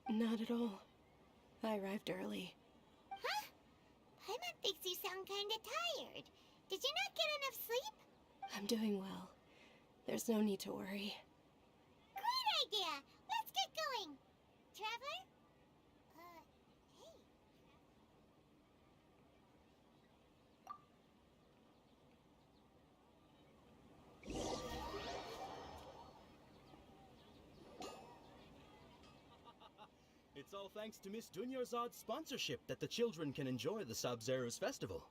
Not at all. I arrived early. Huh? Paimon thinks you sound kinda tired. Did you not get enough sleep? I'm doing well. There's no need to worry. Great idea! Let's get going! Traveler? Hey. It's all thanks to Miss Dunyarzad's sponsorship that the children can enjoy the Sub-Zero's festival.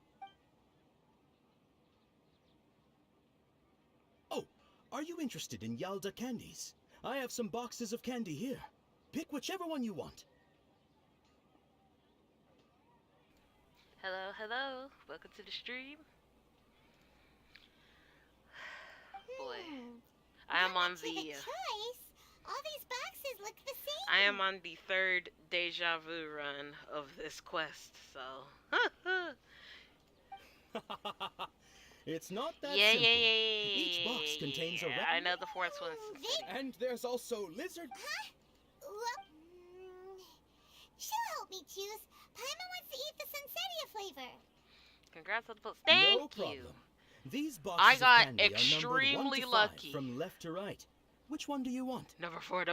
Oh, are you interested in Yalda candies? I have some boxes of candy here. Pick whichever one you want. Hello, hello. Welcome to the stream. Boy, I am on the. Choice. All these boxes look the same. I am on the third deja vu run of this quest, so. It's not that Yeah. simple. Each box contains a I know the fourth one's. And there's also lizard. Huh? Well, she'll help me choose. Paimon wants to eat the Sunsetia flavor. Congrats on the post. Thank No problem. you. These boxes I got of candy are extremely numbered 1 to 5 lucky. from left to right. Which one do you want? Number four.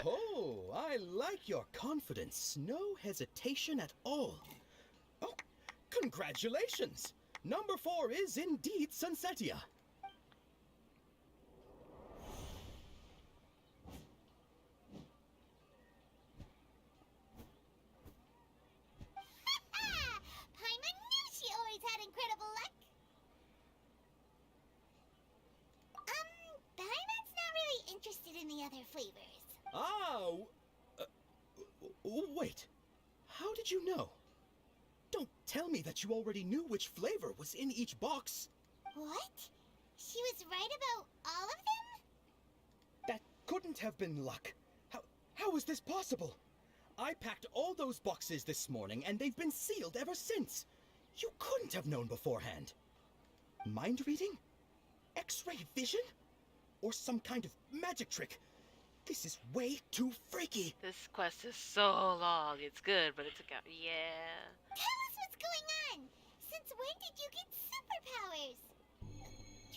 Oh, I like your confidence. No hesitation at all. Oh, congratulations! Number 4 is indeed Sunsetia. Paimon knew she always had incredible luck. Paimon's not really interested in the other flavors. Ah, wait. How did you know? Don't tell me that you already knew which flavor was in each box. What? She was right about all of them? That couldn't have been luck. How is this possible? I packed all those boxes this morning and they've been sealed ever since. You couldn't have known beforehand. Mind reading? X-ray vision? Or some kind of magic trick? This is way too freaky. This quest is so long. It's good, but it took out. Yeah. Tell us what's going on. Since when did you get superpowers?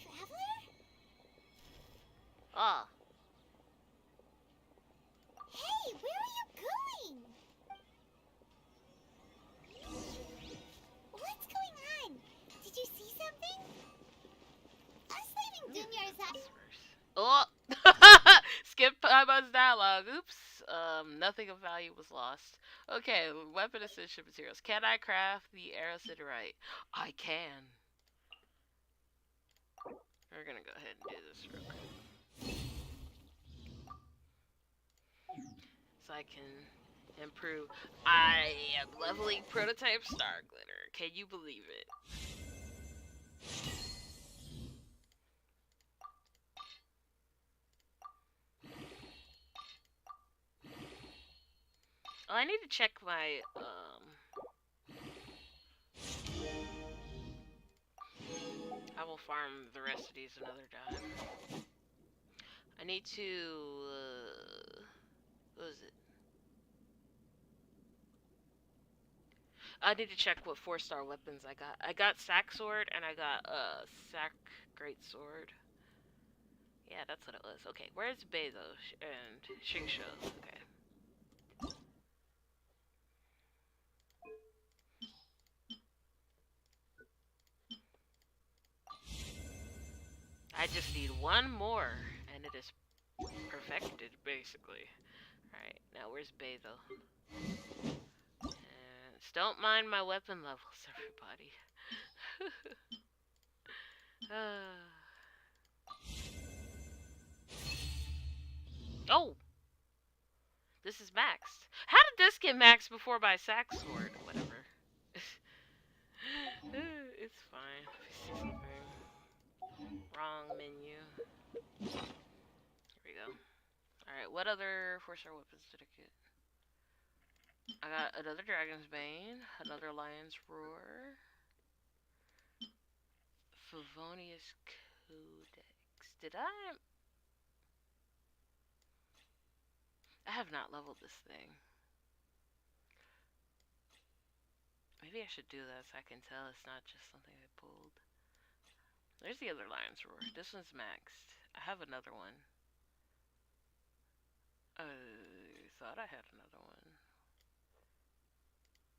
Traveler? Oh. Hey, where are you going? What's going on? Did you see something? Us leaving Dunya's house. Oh. Skip Paimon's dialogue. Oops. Nothing of value was lost. Okay, weapon essential materials. Can I craft the arrowsiderite? I can. We're gonna go ahead and do this real quick. So I can improve. I am leveling prototype star glitter. Can you believe it? Oh, I need to check my, I will farm the rest of these another time. I need to, what is it? I need to check what 4-star weapons I got. I got Sack Sword and I got, Sack Great Sword. Yeah, that's what it was. Okay, where's Bezos and Shingsho? Okay. I just need one more, and it is perfected, basically. Alright, now where's Bezo? And don't mind my weapon levels, everybody. Oh! This is maxed. How did this get maxed before my sack sword? Whatever. It's fine. Let me see something. Wrong menu. Here we go. Alright, what other 4-star weapons did I get? I got another Dragon's Bane, another Lion's Roar, Favonius Codex. Did I I have not leveled this thing. Maybe I should do that so I can tell it's not just something I pulled. There's the other Lion's Roar. This one's maxed. I have another one. I thought I had another one.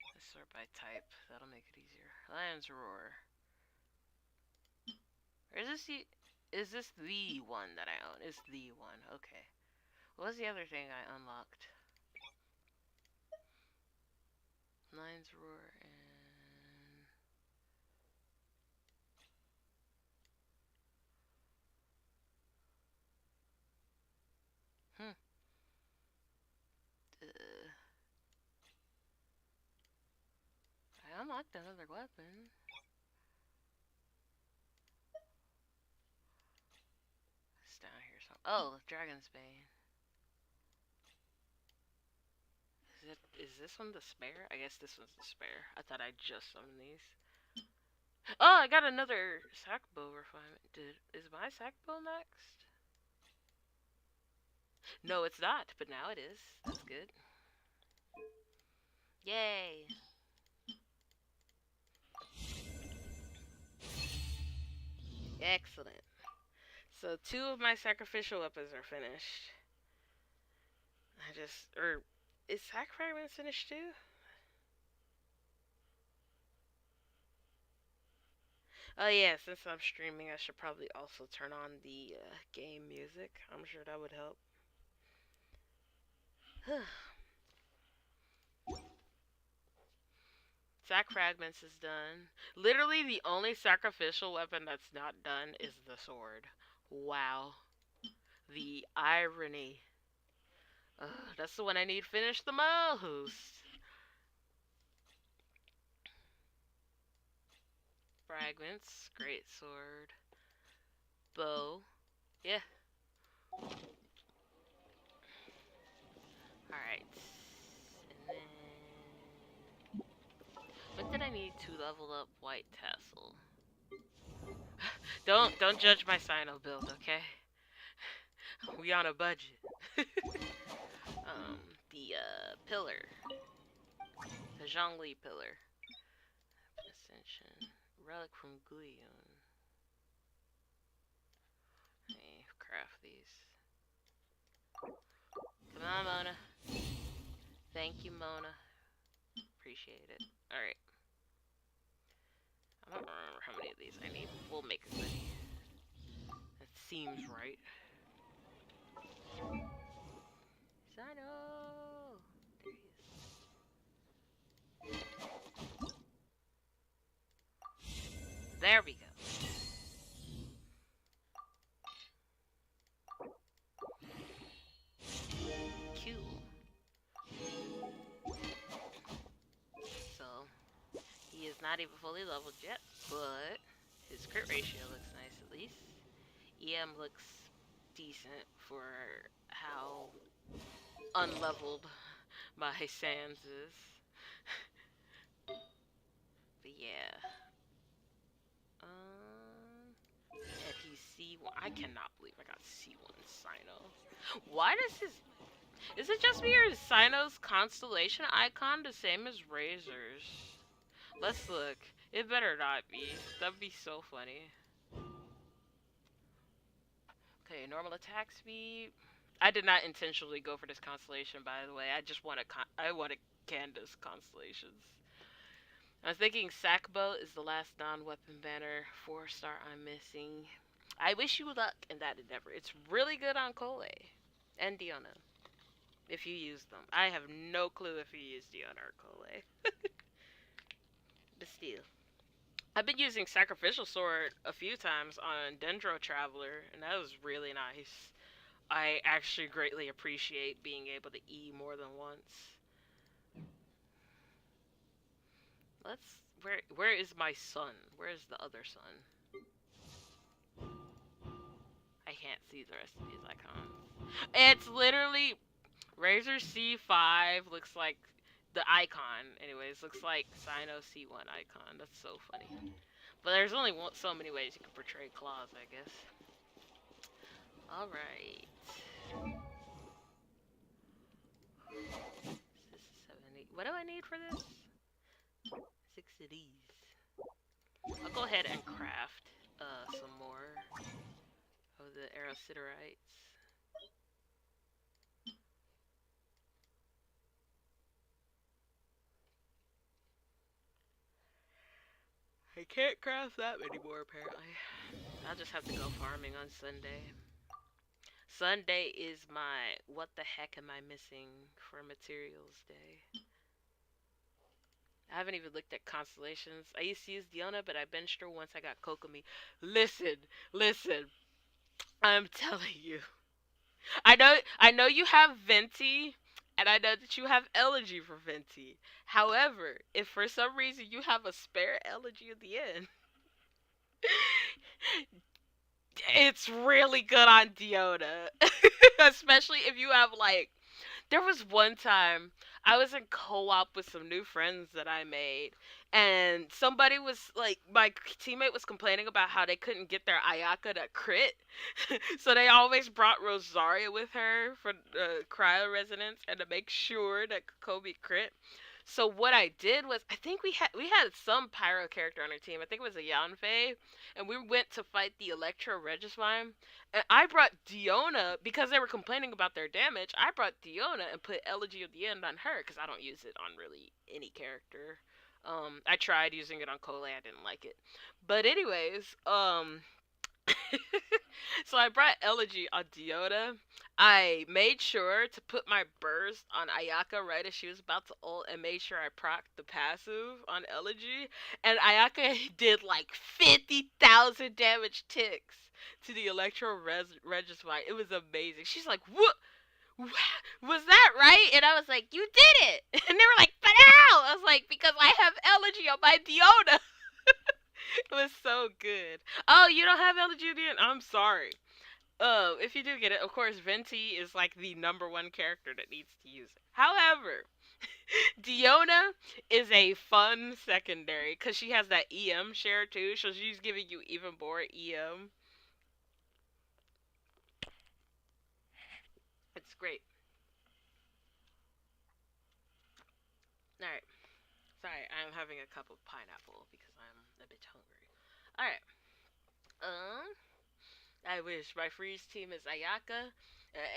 Let's sort by type. That'll make it easier. Lion's Roar. Or is this the one that I own? It's the one. Okay. What was the other thing I unlocked? Lion's Roar and... I unlocked another weapon. It's down here somewhere. Oh, Dragon's Bane. Is this one the spare? I guess this one's the spare. I thought I just summoned these. Oh, I got another Sackbow refinement. Is my Sackbow next? No, it's not, but now it is. That's good. Yay! Excellent. So 2 of my sacrificial weapons are finished. Is Sack Fragments finished too? Oh yeah, since I'm streaming, I should probably also turn on the game music. I'm sure that would help. Sack Fragments is done. Literally, the only sacrificial weapon that's not done is the sword. Wow. The irony. That's the one I need finished the most. Fragments, great sword, bow, yeah. Alright. And then... What did I need to level up White Tassel? Don't judge my Cyno build, okay? We on a budget. The pillar. The Zhongli pillar. Ascension. Relic from Guion. Hey, craft these. Come on, Mona. Thank you, Mona. Appreciate it. Alright. I don't remember how many of these I need. We'll make as many. That seems right. Cyno! There he is. There we go. Cool. So, he is not even fully leveled yet, but his crit ratio looks nice at least. EM looks decent for how unleveled my Sans is. But yeah. And he's C1. I cannot believe I got C1 Cyno. Why does his... Is it just me or is Cyno's constellation icon the same as Razor's? Let's look. It better not be. That'd be so funny. Okay, normal attack speed. I did not intentionally go for this constellation, by the way. I just wanted Candace constellations. I was thinking Sackbow is the last non-weapon banner 4-star I'm missing. I wish you luck in that endeavor. It's really good on Cole and Diona, if you use them. I have no clue if you use Diona or Cole. But still. I've been using Sacrificial Sword a few times on Dendro Traveler, and that was really nice. I actually greatly appreciate being able to E more than once. Where is my sun? Where is the other sun? I can't see the rest of these icons. It's literally Razor C5 looks like the icon. Anyways, looks like Cyno C1 icon. That's so funny. But there's only so many ways you can portray claws, I guess. Alright. this? 6 of these. I'll go ahead and craft some more of the Arrowsiterites. I can't craft that anymore, apparently. I'll just have to go farming on Sunday. Sunday is my what the heck am I missing for materials day. I haven't even looked at constellations. I used to use Diona, but I benched her once I got Kokomi. Listen. I'm telling you. I know you have Venti, and I know that you have Elegy for Venti. However, if for some reason you have a spare Elegy at the end, it's really good on Diona. Especially if you have, like, there was one time I was in co-op with some new friends that I made, and somebody was like, my teammate was complaining about how they couldn't get their Ayaka to crit, so they always brought Rosaria with her for cryo resonance and to make sure that Kobe crit. So what I did was, I think we had some pyro character on our team. I think it was a Yanfei, and we went to fight the Electro Regiswine. And I brought Diona, because they were complaining about their damage, I brought Diona and put Elegy at the end on her, because I don't use it on really any character. I tried using it on Cole, I didn't like it. But anyways, so I brought Elegy on Diona. I made sure to put my burst on Ayaka right as she was about to ult, and made sure I procced the passive on Elegy. And Ayaka did like 50,000 damage ticks to the Electro Regiswine. It was amazing. She's like, what? Was that right? And I was like, you did it! And they were like, but how? I was like, because I have Elegy on my Diona. It was so good. Oh, you don't have Elegy at the end? I'm sorry. If you do get it, of course, Venti is like the #1 character that needs to use it. However, Diona is a fun secondary because she has that EM share too, so she's giving you even more EM. It's great. Alright. Sorry, I'm having a cup of pineapple because I'm a bit hungry. Alright. I wish my freeze team is Ayaka,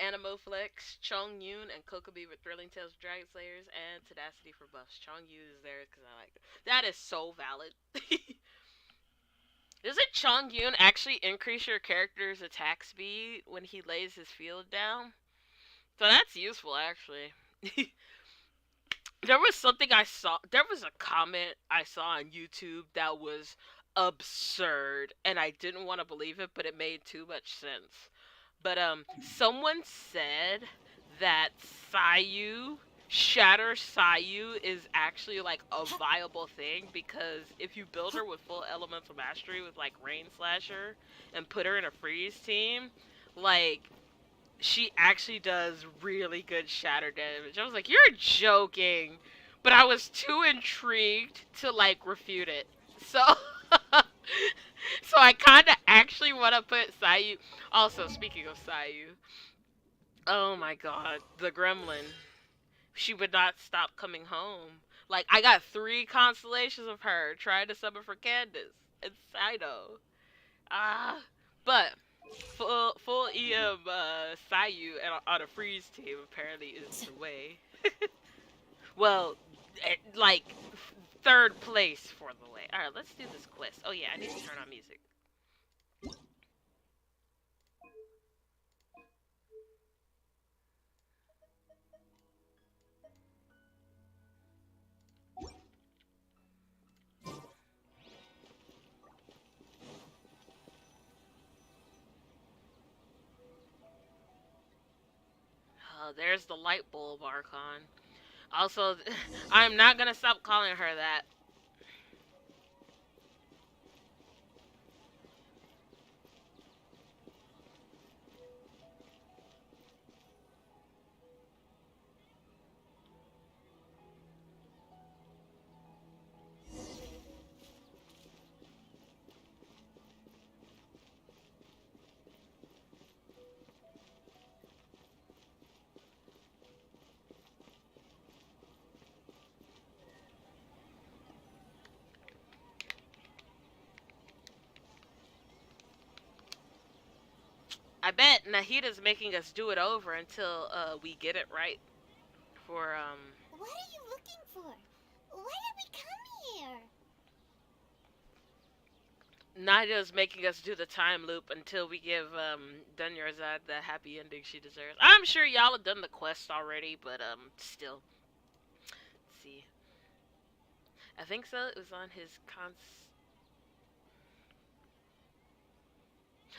Animoflex, Chongyun, and Kokobi with Thrilling Tales, Dragon Slayers, and Tenacity for buffs. Chongyun is there because I like it. That is so valid. Doesn't Chongyun actually increase your character's attack speed when he lays his field down? So that's useful, actually. There was something I saw. There was a comment I saw on YouTube that was absurd, and I didn't want to believe it, but it made too much sense. But someone said that Shatter Sayu is actually like a viable thing, because if you build her with full elemental mastery with like Rain Slasher and put her in a freeze team, like, she actually does really good shatter damage. I was like, you're joking. But I was too intrigued to, like, refute it. So, so I kind of actually want to put Sayu. Also, speaking of Sayu, oh my god, the gremlin. She would not stop coming home. Like, I got 3 constellations of her trying to summon for Candace and Cyno. But full EM Sayu on a freeze team apparently is the way. Well, like 3rd place for the way. Alright, let's do this quest. Oh yeah, I need to turn on music. There's the light bulb Archon. Also, I'm not gonna stop calling her that. bet Nahida's making us do it over until we get it right. For What are you looking for? Why did we come here? Nahida's making us do the time loop until we give Dunyarzad the happy ending she deserves. I'm sure y'all have done the quest already, but still. Let's see. I think so. It was on his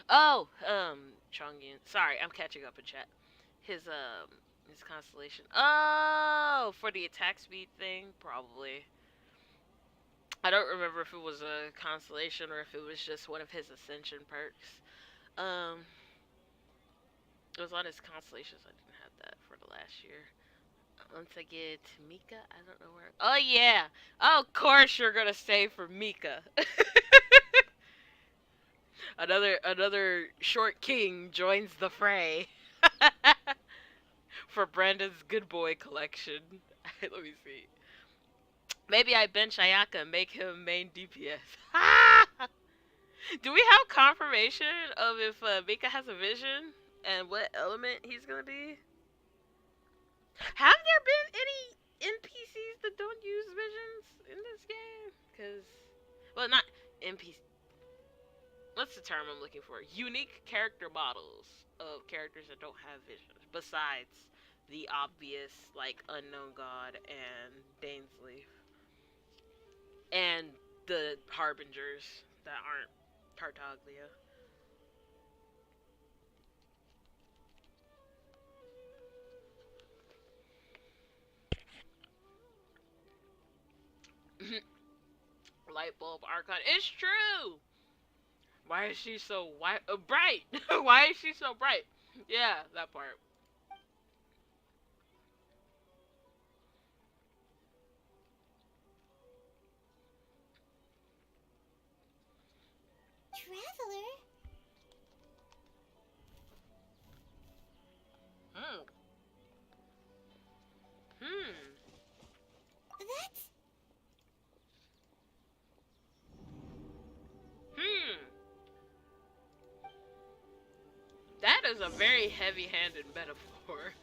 Oh, Chongyun. Sorry, I'm catching up in chat. His constellation. Oh, for the attack speed thing, probably. I don't remember if it was a constellation or if it was just one of his ascension perks. It was on his constellations. I didn't have that for the last year. Once I get Mika, I don't know where. Oh yeah. Oh, of course you're gonna stay for Mika. Another short king joins the fray. For Brandon's good boy collection. Let me see. Maybe I bench Ayaka and make him main DPS. Do we have confirmation of if Mika has a vision and what element he's gonna be? Have there been any NPCs that don't use visions in this game? Cause, well, not NPCs. What's the term I'm looking for? Unique character models of characters that don't have visions, besides the obvious, like, Unknown God and Dainsleif. And the Harbingers that aren't Tartaglia. Lightbulb Archon. It's true! Why is she so bright? Why is she so bright? Yeah, that part. Traveler? That's... That is a very heavy-handed metaphor.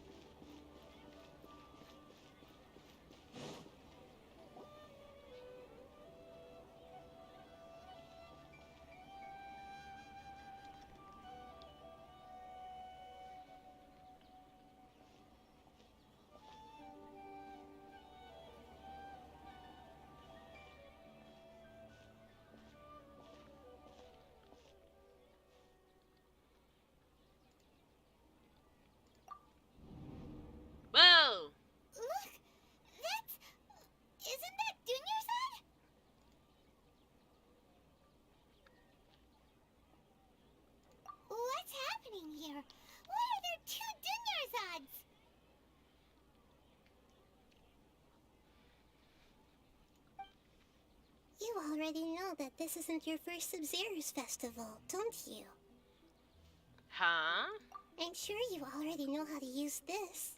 Whoa! Look! That's... Isn't that Dunyarzad? What's happening here? Why are there two Dunyarzads? You already know that this isn't your first Sub-Zero's festival, don't you? Huh? I'm sure you already know how to use this.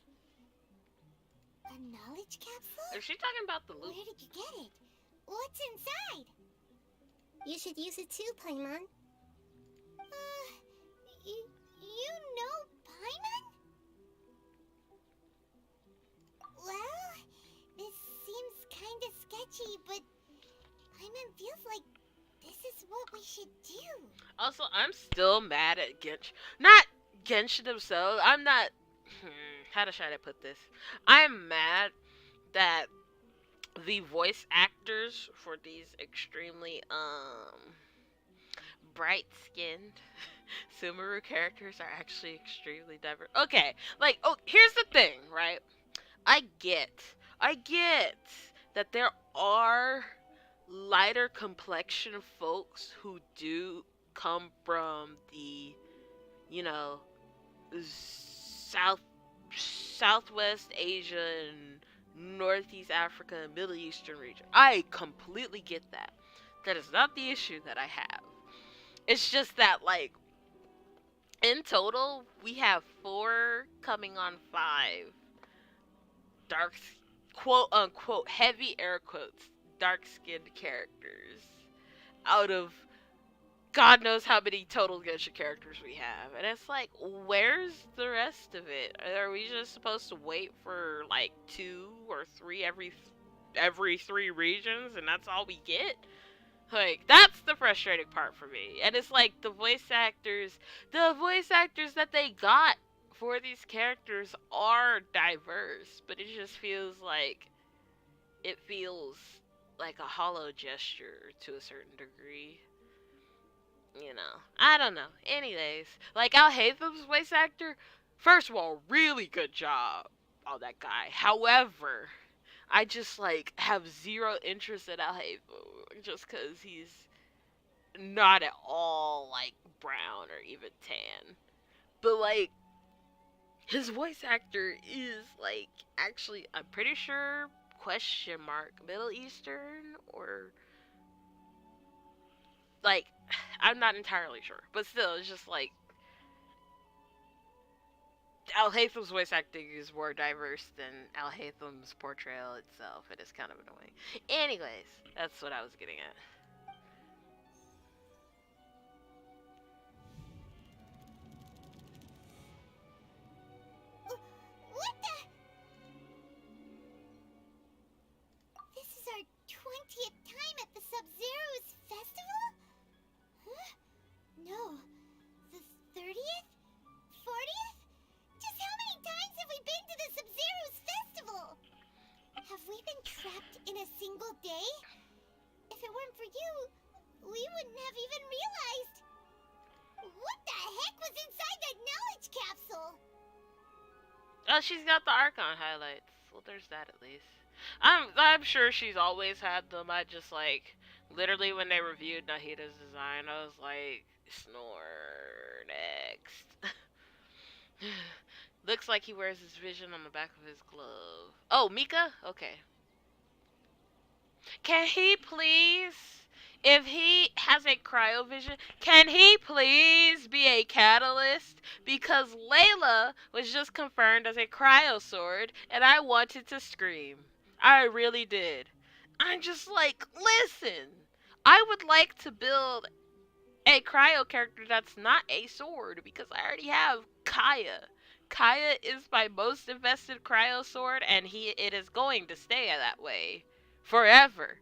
A knowledge capsule? Is she talking about the loop? Where did you get it? What's inside? You should use it too, Paimon. You know Paimon? Well, this seems kinda sketchy, but Paimon feels like this is what we should do. Also, I'm still mad at Genshin. Not Genshin themselves. I'm not... how should I put this? I'm mad that the voice actors for these extremely, bright-skinned Sumeru characters are actually extremely diverse. Okay, like, oh, here's the thing, right? I get that there are lighter complexion folks who do come from the, you know, Southwest Asia and Northeast Africa and Middle Eastern region. I completely get that. That is not the issue that I have. It's just that, like, in total, we have 4 coming on 5 dark, quote unquote, heavy air quotes, dark skinned characters out of God knows how many total Genshin characters we have. And it's like, where's the rest of it? Are we just supposed to wait for like 2 or 3 every 3 regions and that's all we get? Like, that's the frustrating part for me. And it's like the voice actors that they got for these characters are diverse, but it just feels like a hollow gesture to a certain degree. You know, I don't know. Anyways, like Al Haytham's voice actor, first of all, really good job on that guy. However, I just like have zero interest in Al Haytham just because he's not at all like brown or even tan. But like his voice actor is like actually, I'm pretty sure Middle Eastern or like I'm not entirely sure, but still, it's just like Al Haytham's voice acting is more diverse than Al Haytham's portrayal itself. It is kind of annoying. Anyways, that's what I was getting at. What the? This is our 20th time at the Sub-Zero's festival? Huh? No. The 30th? 40th? Just how many times have we been to the Sub-Zero's festival? Have we been trapped in a single day? If it weren't for you, we wouldn't have even realized. What the heck was inside that knowledge capsule? Oh, she's got the Archon highlights. Well, there's that at least. I'm sure she's always had them. I just like literally when they reviewed Nahida's design, I was like, snore next. Looks like he wears his vision on the back of his glove. Oh, Mika? Okay. Can he please, if he has a cryovision, can he please be a catalyst? Because Layla was just confirmed as a cryo sword, and I wanted to scream. I really did. I'm just like, listen, I would like to build a cryo character that's not a sword, because I already have Kaya. Kaya is my most invested cryo sword, and it is going to stay that way forever.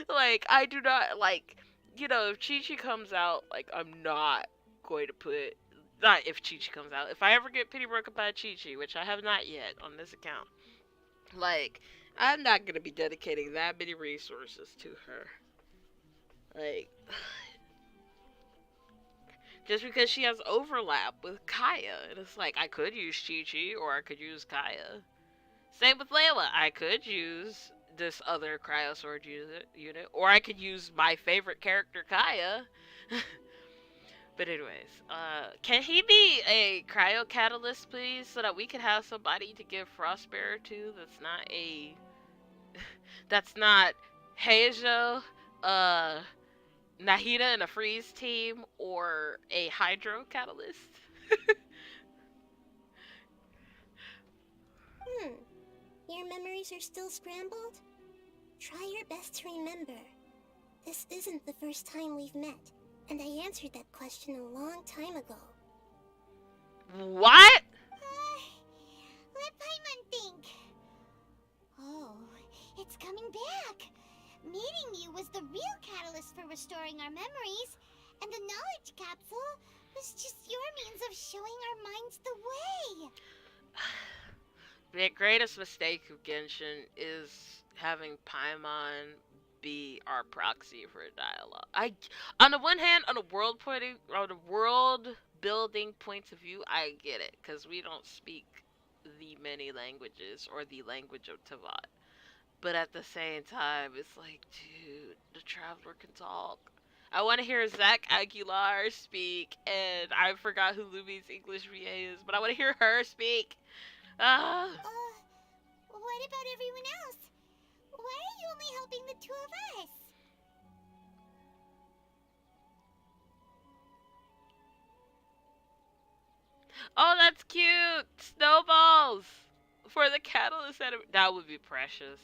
Like, I do not, like, you know, if Chi-Chi comes out, like, I'm not going to put, not if Chi-Chi comes out, if I ever get pity broken by Chi-Chi, which I have not yet on this account, like, I'm not going to be dedicating that many resources to her. Like, just because she has overlap with Kaya, and it's like, I could use Chi-Chi, or I could use Kaya. Same with Layla, I could use this other cryo sword unit, or I could use my favorite character, Kaya. But anyways, can he be a cryo catalyst, please, so that we can have somebody to give Frostbearer to that's not a, that's not Heijo, Nahida in a freeze team, or a hydro catalyst? Your memories are still scrambled? Try your best to remember. This isn't the first time we've met, and I answered that question a long time ago. What? Let Paimon think. Oh, it's coming back. Meeting you was the real catalyst for restoring our memories, and the knowledge capsule was just your means of showing our minds the way. The greatest mistake of Genshin is having Paimon be our proxy for dialogue. On the one hand, on a world building point of view, I get it, because we don't speak the many languages or the language of Tavat. But at the same time, it's like, dude, the Traveler can talk. I want to hear Zach Aguilar speak, and I forgot who Lumi's English VA is, but I want to hear her speak. What about everyone else? Why are you only helping the two of us? Oh, that's cute! Snowballs! For the catalyst enemy. That would be precious.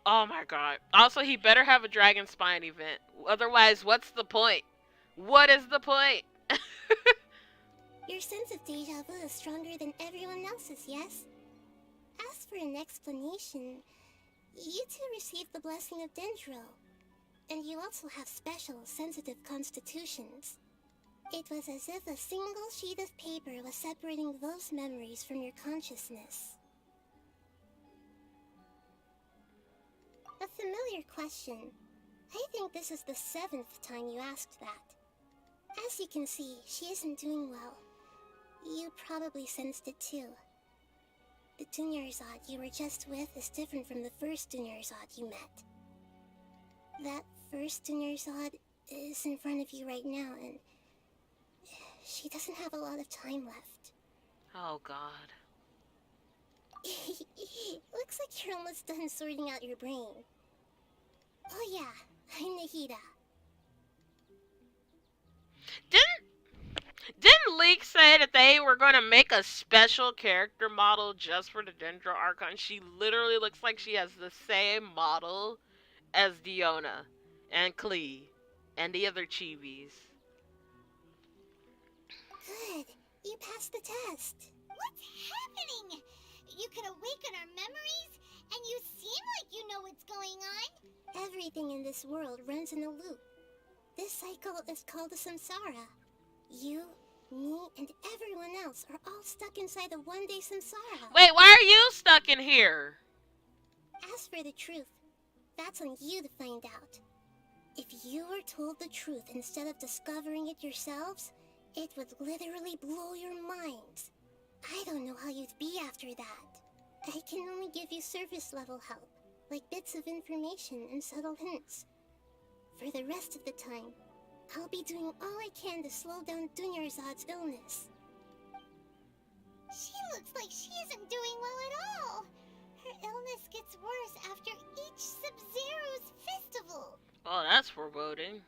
Oh my god. Also, he better have a Dragon Spine event. Otherwise, what's the point? What is the point? Your sense of deja vu is stronger than everyone else's, yes? As for an explanation, you two received the blessing of Dendro. And you also have special, sensitive constitutions. It was as if a single sheet of paper was separating those memories from your consciousness. A familiar question. I think this is the 7th time you asked that. As you can see, she isn't doing well. You probably sensed it too. The Dunyarzad you were just with is different from the first Dunyarzad you met. That first Dunyarzad is in front of you right now, and she doesn't have a lot of time left. Oh god. Looks like you're almost done sorting out your brain. Oh yeah, I'm Nahida. Didn't Leak say that they were going to make a special character model just for the Dendro Archon? She literally looks like she has the same model as Diona and Klee and the other Chibis. Good, you passed the test. What's happening? You can awaken our memories, and you seem like you know what's going on. Everything in this world runs in a loop. This cycle is called a samsara. You, me, and everyone else are all stuck inside a one-day samsara. Wait, why are you stuck in here? As for the truth, that's on you to find out. If you were told the truth instead of discovering it yourselves, it would literally blow your minds. I don't know how you'd be after that. I can only give you surface-level help, like bits of information and subtle hints. For the rest of the time, I'll be doing all I can to slow down Dunyarzad's illness. She looks like she isn't doing well at all. Her illness gets worse after each Sub-Zero's festival. Oh, that's foreboding.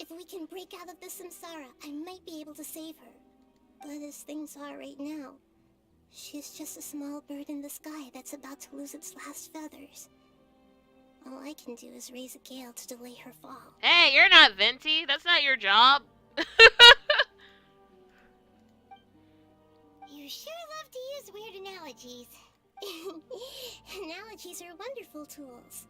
If we can break out of the samsara, I might be able to save her. But as things are right now, she's just a small bird in the sky that's about to lose its last feathers. All I can do is raise a gale to delay her fall. Hey, you're not Venti. That's not your job. You sure love to use weird analogies. Analogies are wonderful tools.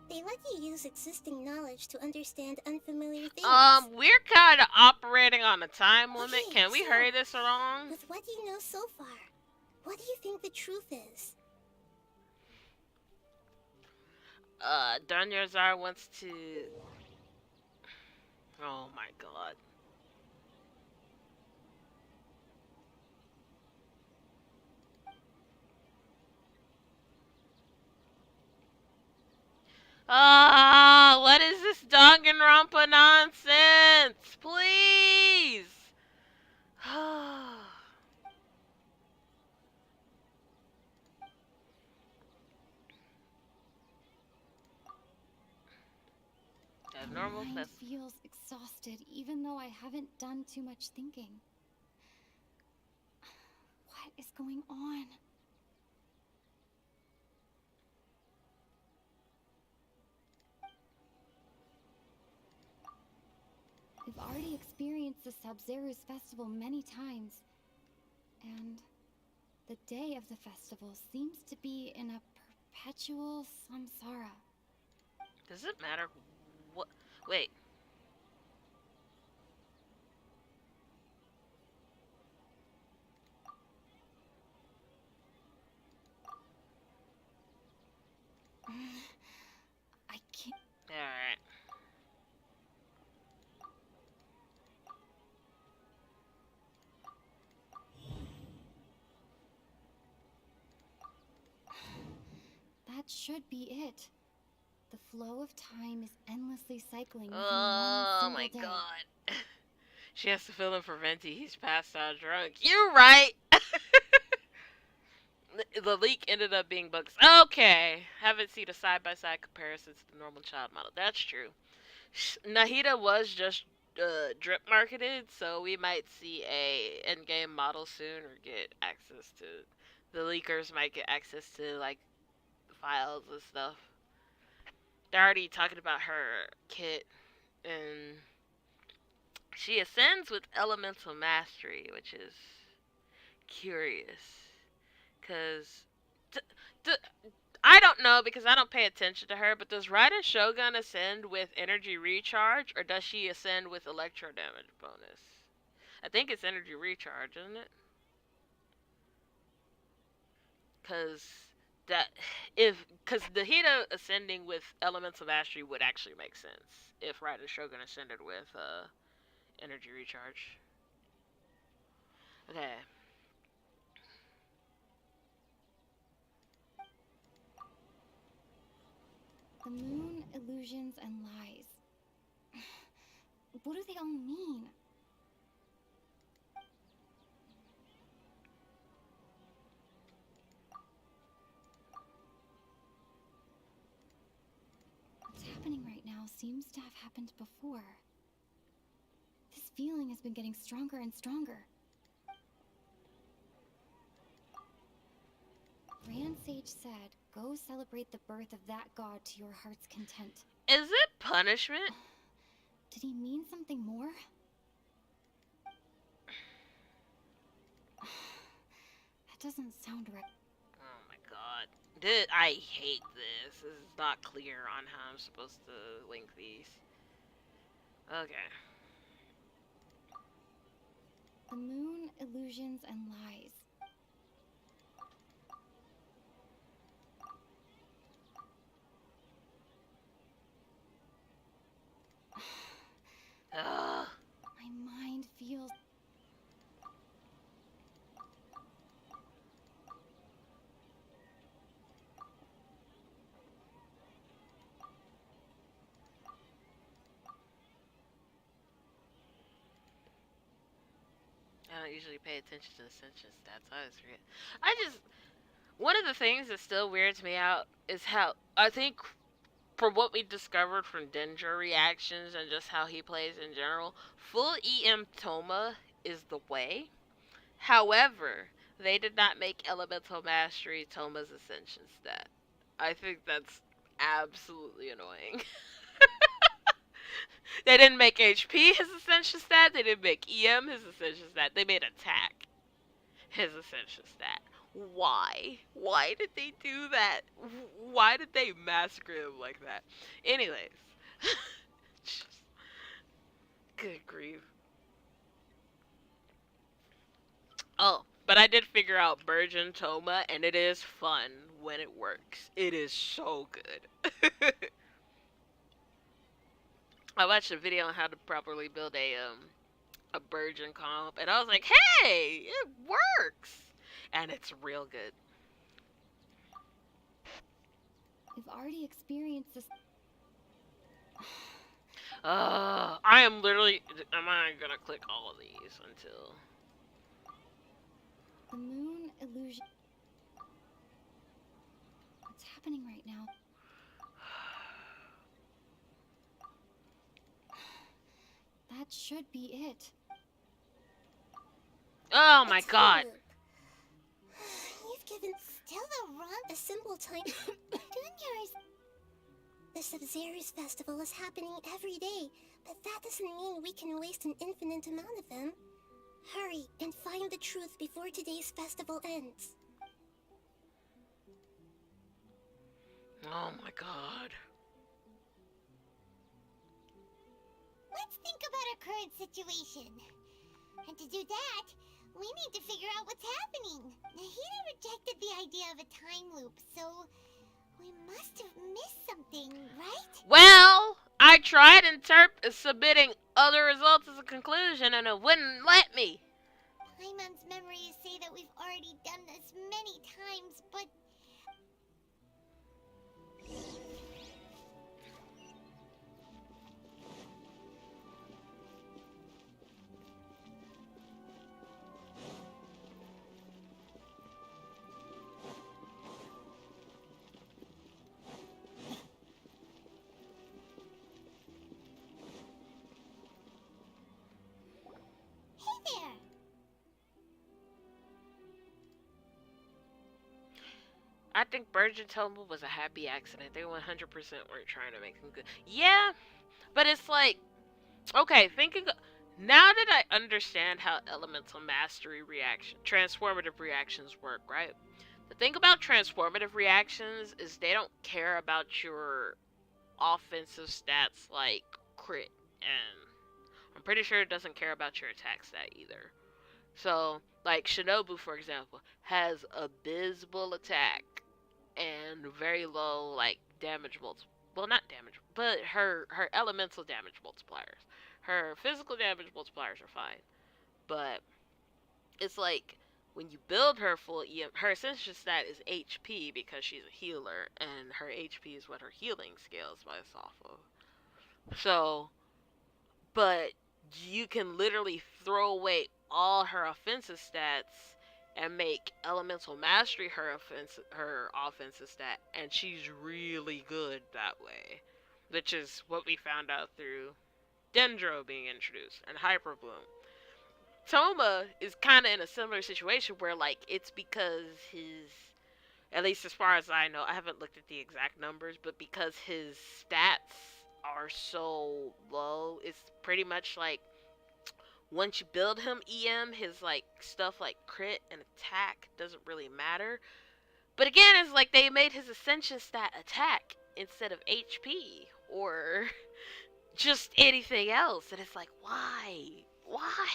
They let you use existing knowledge to understand unfamiliar things. We're kind of operating on a time limit. Okay, Can we so, hurry this along? With what you know so far, what do you think the truth is? Dunyarzad wants to... Oh my god. What is this Danganronpa nonsense? Please! Abnormal My mind fest. feels exhausted, even though I haven't done too much thinking. What is going on? We've already experienced the Sub-Zero's festival many times, and the day of the festival seems to be in a perpetual samsara. Does it matter what? Wait. I can't. Alright. That should be it. The flow of time is endlessly cycling within Oh one my single day. god. She has to fill in for Venti. He's passed out drunk. You're right. The leak ended up being books. Okay. Haven't seen a side-by-side comparison to the normal child model. That's true. Nahida was just drip marketed, so we might see a endgame model soon or get access to... The leakers might get access to, like, files and stuff. They're already talking about her kit and She ascends with elemental mastery, which is curious. Because I don't know because I don't pay attention to her, but does Raiden Shogun ascend with energy recharge or does she ascend with electro damage bonus? I think it's energy recharge, isn't it? Because that because the Hida ascending with elemental mastery would actually make sense if Raiden Shogun ascended with energy recharge. Okay. The moon, illusions, and lies. What do they all mean? What's happening right now seems to have happened before. This feeling has been getting stronger and stronger. Grand Sage said, go celebrate the birth of that god to your heart's content. Is it punishment? Did he mean something more? That doesn't sound right. Oh my god. I hate this. This is not clear on how I'm supposed to link these. Okay. The moon, illusions, and lies. Ugh. My mind feels... I don't usually pay attention to ascension stats. I always forget. One of the things that still weirds me out is how, I think, from what we discovered from Danger reactions and just how he plays in general, full EM Toma is the way. However, they did not make Elemental Mastery Toma's ascension stat. I think that's absolutely annoying. They didn't make HP his ascension stat. They didn't make EM his ascension stat. They made attack his ascension stat. Why? Why did they do that? Why did they massacre him like that? Anyways. Good grief. Oh, but I did figure out Burgeon Toma, and it is fun when it works. It is so good. I watched a video on how to properly build a Burgeon comp, and I was like, hey, it works! And it's real good. We've already experienced this... I am literally... Am I gonna click all of these until... The moon, illusion... What's happening right now? That should be it. Oh my A time god. loop. You've given Still wrong. a simple time. Juniors. The Sub-Zero's festival is happening every day, but that doesn't mean we can waste an infinite amount of them. Hurry and find the truth before today's festival ends. Oh my god. Let's think about our current situation. And to do that, we need to figure out what's happening. Nahida rejected the idea of a time loop, so we must have missed something, right? Well, I tried submitting other results as a conclusion and it wouldn't let me. Paimon's memories say that we've already done this many times, but... Hey there! I think Burgeon Toma was a happy accident. They 100% weren't trying to make him good. Yeah, but it's like, okay, Now that I understand how elemental mastery transformative reactions work, right? The thing about transformative reactions is they don't care about your offensive stats like crit, and I'm pretty sure it doesn't care about your attack stat either. So, like Shinobu, for example, has abysmal attack and very low like damage well, not damage, but her elemental damage multipliers. Her physical damage multipliers are fine, but it's like when you build her full EM, her essential stat is HP because she's a healer, and her HP is what her healing scale is based off of. So, but you can literally throw away all her offensive stats and make elemental mastery her offensive stat, and she's really good that way, which is what we found out through Dendro being introduced and Hyperbloom. Toma is kind of in a similar situation where like it's because his, at least as far as I know, I haven't looked at the exact numbers, but because his stats are so low, it's pretty much like once you build him EM, his like stuff like crit and attack doesn't really matter. But again, it's like they made his ascension stat attack instead of HP or just anything else, and it's like, why? Why?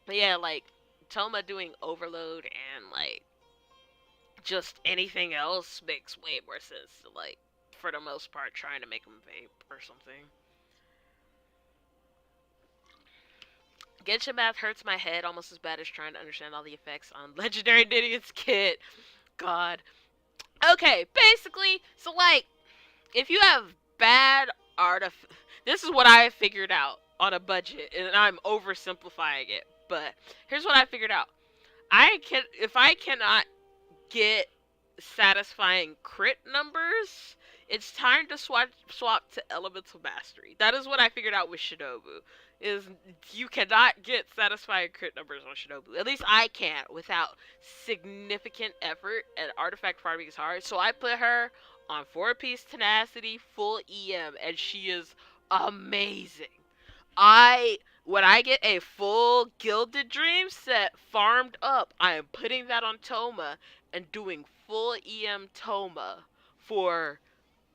But yeah, like Toma doing overload and like just anything else makes way more sense to like, for the most part, trying to make him vape or something. Genshin math hurts my head almost as bad as trying to understand all the effects on Legendary Nidion's kit. God. Okay, basically, so like, if you have bad this is what I figured out on a budget, and I'm oversimplifying it, but here's what I figured out. If I cannot get satisfying crit numbers, it's time to swap to elemental mastery. That is what I figured out with Shinobu. Is you cannot get satisfying crit numbers on Shinobu. At least I can't without significant effort, and artifact farming is hard. So I put her on 4-piece tenacity, full EM, and she is amazing. When I get a full Gilded Dream set farmed up, I am putting that on Toma and doing full EM Toma for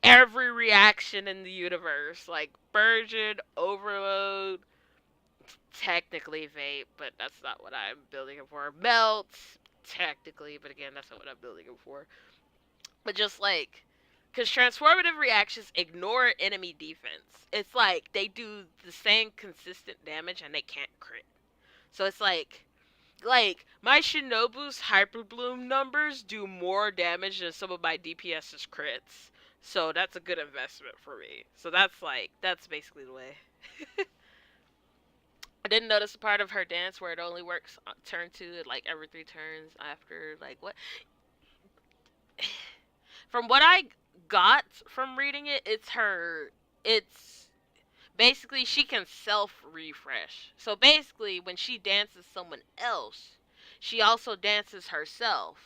every reaction in the universe. Like Burgeon, Overload, technically Vape, but that's not what I'm building it for. Melt, technically, but again, that's not what I'm building it for. But just like, because transformative reactions ignore enemy defense. It's like they do the same consistent damage and they can't crit. So it's like my Shinobu's Hyperbloom numbers do more damage than some of my DPS's crits. So that's a good investment for me. So that's basically the way. I didn't notice a part of her dance where it only works on turn 2, like every 3 turns after, like, what? From what I got from reading it, it's basically she can self-refresh. So basically, when she dances someone else, she also dances herself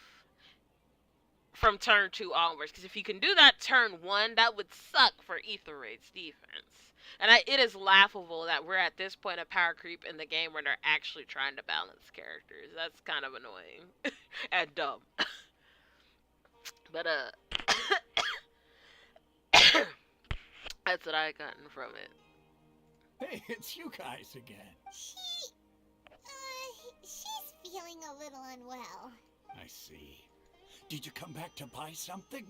from turn 2 onwards. Because if you can do that turn 1, that would suck for Ether Raid's defense. And it is laughable that we're at this point of power creep in the game where they're actually trying to balance characters. That's kind of annoying and dumb. But that's what I gotten from it. Hey, it's you guys again. She's feeling a little unwell. I see. Did you come back to buy something?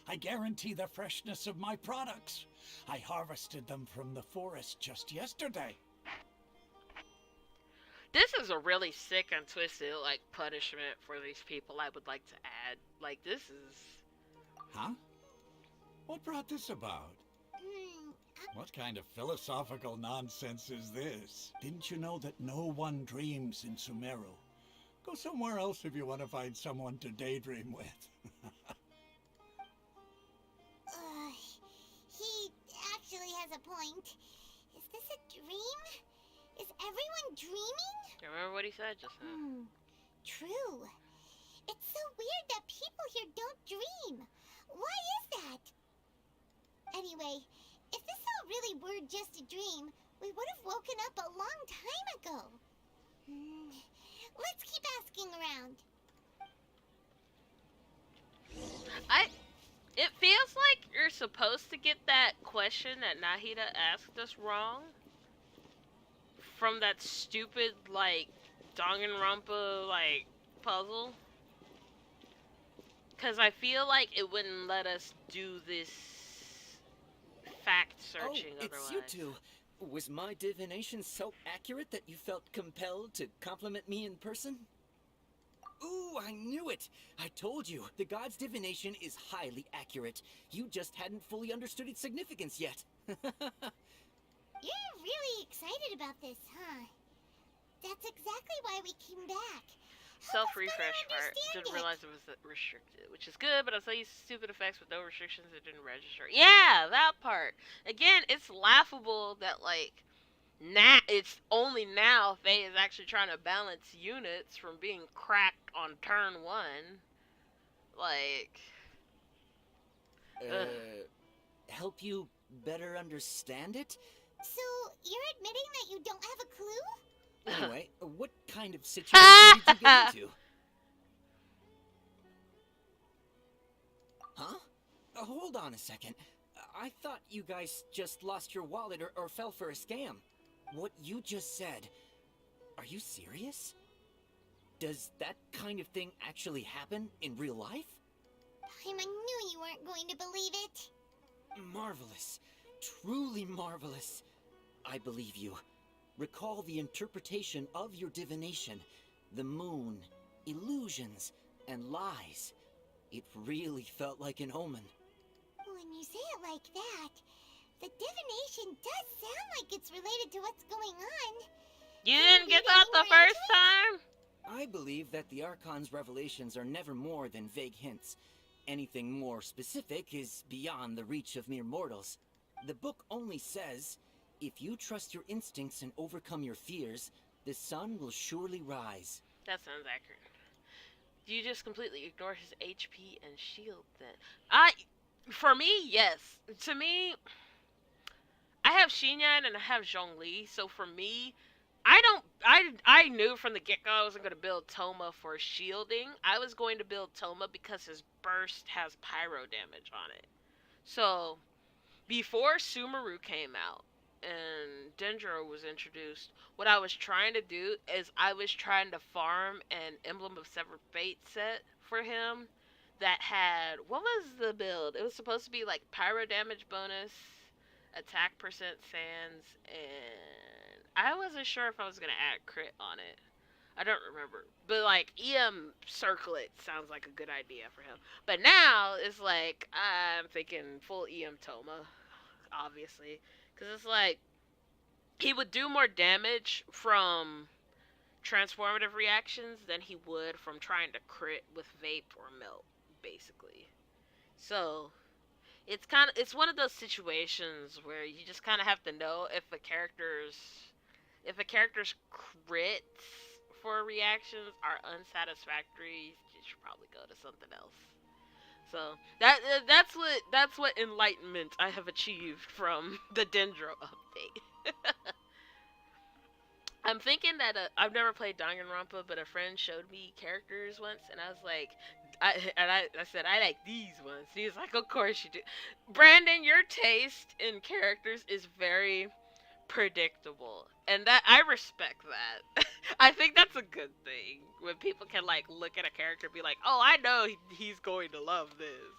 I guarantee the freshness of my products. I harvested them from the forest just yesterday. This is a really sick and twisted, like, punishment for these people I would like to add. Like, this is... Huh? What brought this about? What kind of philosophical nonsense is this? Didn't you know that no one dreams in Sumeru? Go somewhere else if you want to find someone to daydream with. He actually has a point. Is this a dream? Is everyone dreaming? You remember what he said just now? True. It's so weird that people here don't dream. Why is that? Anyway, If this all really were just a dream, we would have woken up a long time ago. Let's keep asking around. It feels like you're supposed to get that question that Nahida asked us wrong from that stupid, like, Danganronpa, like, puzzle. Because I feel like it wouldn't let us do this fact searching it's otherwise. you two. Was my divination so accurate that you felt compelled to compliment me in person? Ooh, I knew it! I told you, the god's divination is highly accurate. You just hadn't fully understood its significance yet. You're really excited about this, huh? That's exactly why we came back. Self-refresh part. Didn't understand realize it was restricted, which is good, but I saw you stupid effects with no restrictions that didn't register. Yeah, that part. Again, it's laughable that, like, it's only now Faye is actually trying to balance units from being cracked on turn 1. Like, Help you better understand it? So, you're admitting that you don't have a clue? Anyway, what kind of situation did you get into? Huh? Hold on a second. I thought you guys just lost your wallet or fell for a scam. What you just said, are you serious? Does that kind of thing actually happen in real life? Paimon knew you weren't going to believe it. Marvelous. Truly marvelous. I believe you. Recall the interpretation of your divination. The moon, illusions, and lies. It really felt like an omen. When you say it like that, the divination does sound like it's related to what's going on. you didn't get that the first time? I believe that the Archon's revelations are never more than vague hints. Anything more specific is beyond the reach of mere mortals. The book only says, if you trust your instincts and overcome your fears, the sun will surely rise. That sounds accurate. Do you just completely ignore his HP and shield then? For me, yes. To me, I have Xinyan and I have Zhongli, so for me, I knew from the get-go I wasn't going to build Toma for shielding. I was going to build Toma because his burst has pyro damage on it. So, before Sumeru came out and Dendro was introduced, what I was trying to do is I was trying to farm an Emblem of Severed Fate set for him that had, what was the build? It was supposed to be like pyro damage bonus, attack percent sans, and I wasn't sure if I was going to add crit on it. I don't remember. But like EM Circlet sounds like a good idea for him. But now it's like I'm thinking full EM Toma, obviously. Because it's like he would do more damage from transformative reactions than he would from trying to crit with vape or melt, basically. So it's one of those situations where you just kind of have to know if a character's crits for reactions are unsatisfactory, you should probably go to something else. So that's what enlightenment I have achieved from the Dendro update. I'm thinking that I've never played Danganronpa, but a friend showed me characters once, and I was like, I said I like these ones. He was like, of course you do. Brandon, your taste in characters is very predictable, and that I respect that. I think that's a good thing when people can like look at a character and be like, oh, I know he's going to love this.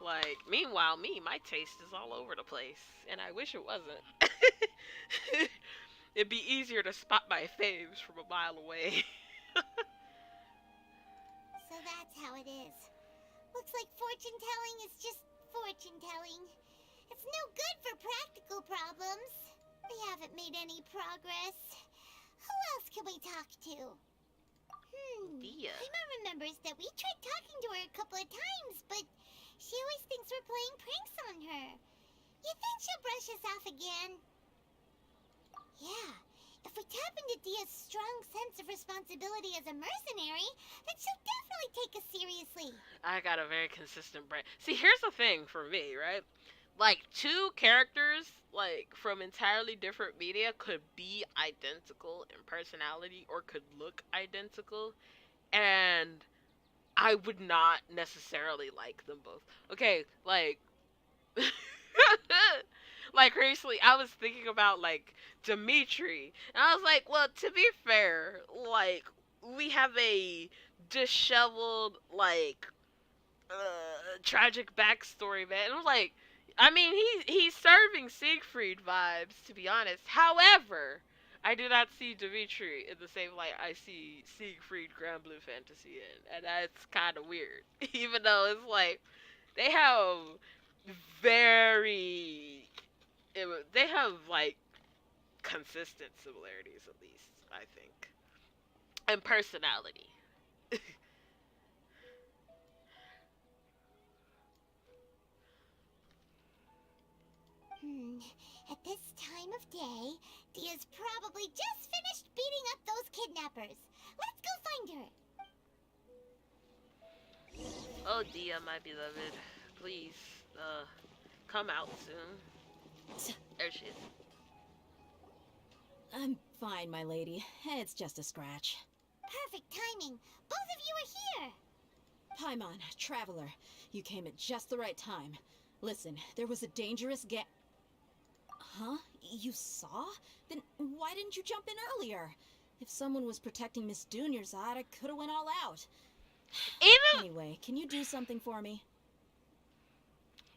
Like, meanwhile, my taste is all over the place, and I wish it wasn't. It'd be easier to spot my faves from a mile away. So that's how it is. Looks like fortune telling is just fortune telling. It's no good for practical problems. We haven't made any progress. Who else can we talk to? Dia. Paimon remembers that we tried talking to her a couple of times, but she always thinks we're playing pranks on her. You think she'll brush us off again? Yeah, if we tap into Dia's strong sense of responsibility as a mercenary, then she'll definitely take us seriously. I got a very consistent brain. See, here's the thing for me, right? like two characters like from entirely different media could be identical in personality or could look identical, and I would not necessarily like them both. Okay, like like recently I was thinking about like Dimitri, and I was like, well, to be fair, like we have a disheveled like tragic backstory, man. And I was like, I mean, he's serving Siegfried vibes, to be honest. However, I do not see Dimitri in the same light I see Siegfried Grand Blue Fantasy in, and that's kind of weird. Even though it's like they have very, they have like consistent similarities at least, I think, and personality. At this time of day, Dia's probably just finished beating up those kidnappers. Let's go find her. Oh, Dia, my beloved, please, come out soon. There she is. I'm fine, my lady. It's just a scratch. Perfect timing. Both of you are here. Paimon, traveler, you came at just the right time. Listen, there was a dangerous Huh? You saw? Then why didn't you jump in earlier? If someone was protecting Miss Dunyarzad, I could have went all out. Anyway, can you do something for me?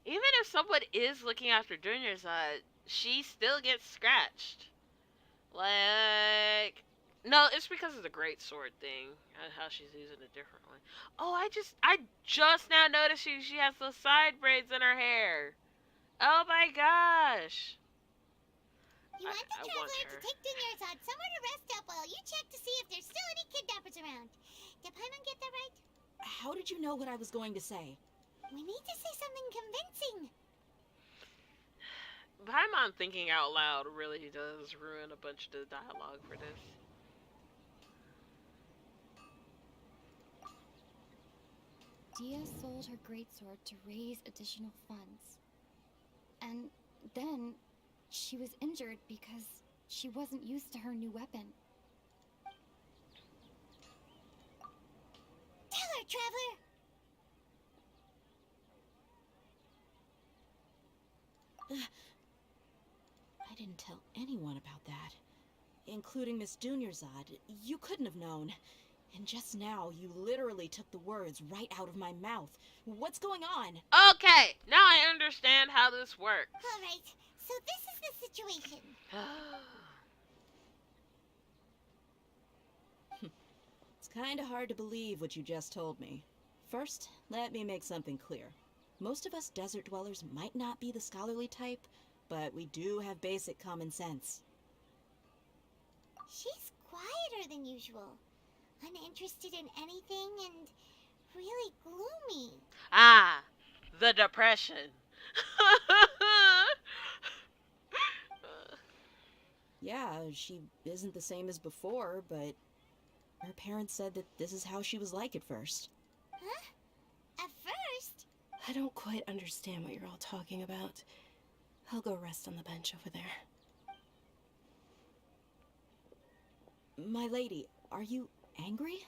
Even if someone is looking after Dunyarzad, she still gets scratched. Like, no, it's because of the great sword thing and how she's using a different one. Oh, I just now noticed she has those side braids in her hair. Oh my gosh. You want the traveler to take Dunyarzad somewhere to rest up while you check to see if there's still any kidnappers around. Did Paimon get that right? How did you know what I was going to say? We need to say something convincing. Paimon thinking out loud really does ruin a bunch of the dialogue for this. Dia sold her greatsword to raise additional funds. And then she was injured because she wasn't used to her new weapon. Tell her, traveler! I didn't tell anyone about that. Including Miss Dunyarzad. You couldn't have known. And just now, you literally took the words right out of my mouth. What's going on? Okay, now I understand how this works. Alright, so this is the situation. It's kinda hard to believe what you just told me. First, let me make something clear. Most of us desert dwellers might not be the scholarly type, but we do have basic common sense. She's quieter than usual. Uninterested in anything and really gloomy. Ah, the depression. Yeah, she isn't the same as before, but her parents said that this is how she was like at first. Huh? At first? I don't quite understand what you're all talking about. I'll go rest on the bench over there. My lady, are you angry?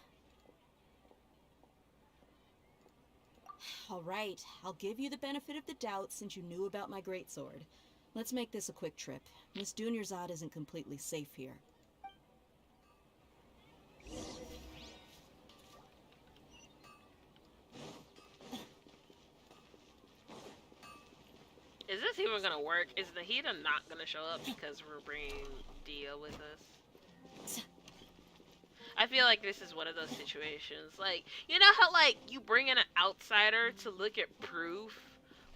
All right, I'll give you the benefit of the doubt since you knew about my greatsword. Let's make this a quick trip. Miss Dunyarzad isn't completely safe here. Is this even gonna work? Is Nahida not gonna show up because we're bringing Dia with us? I feel like this is one of those situations. Like, you know how, like, you bring in an outsider to look at proof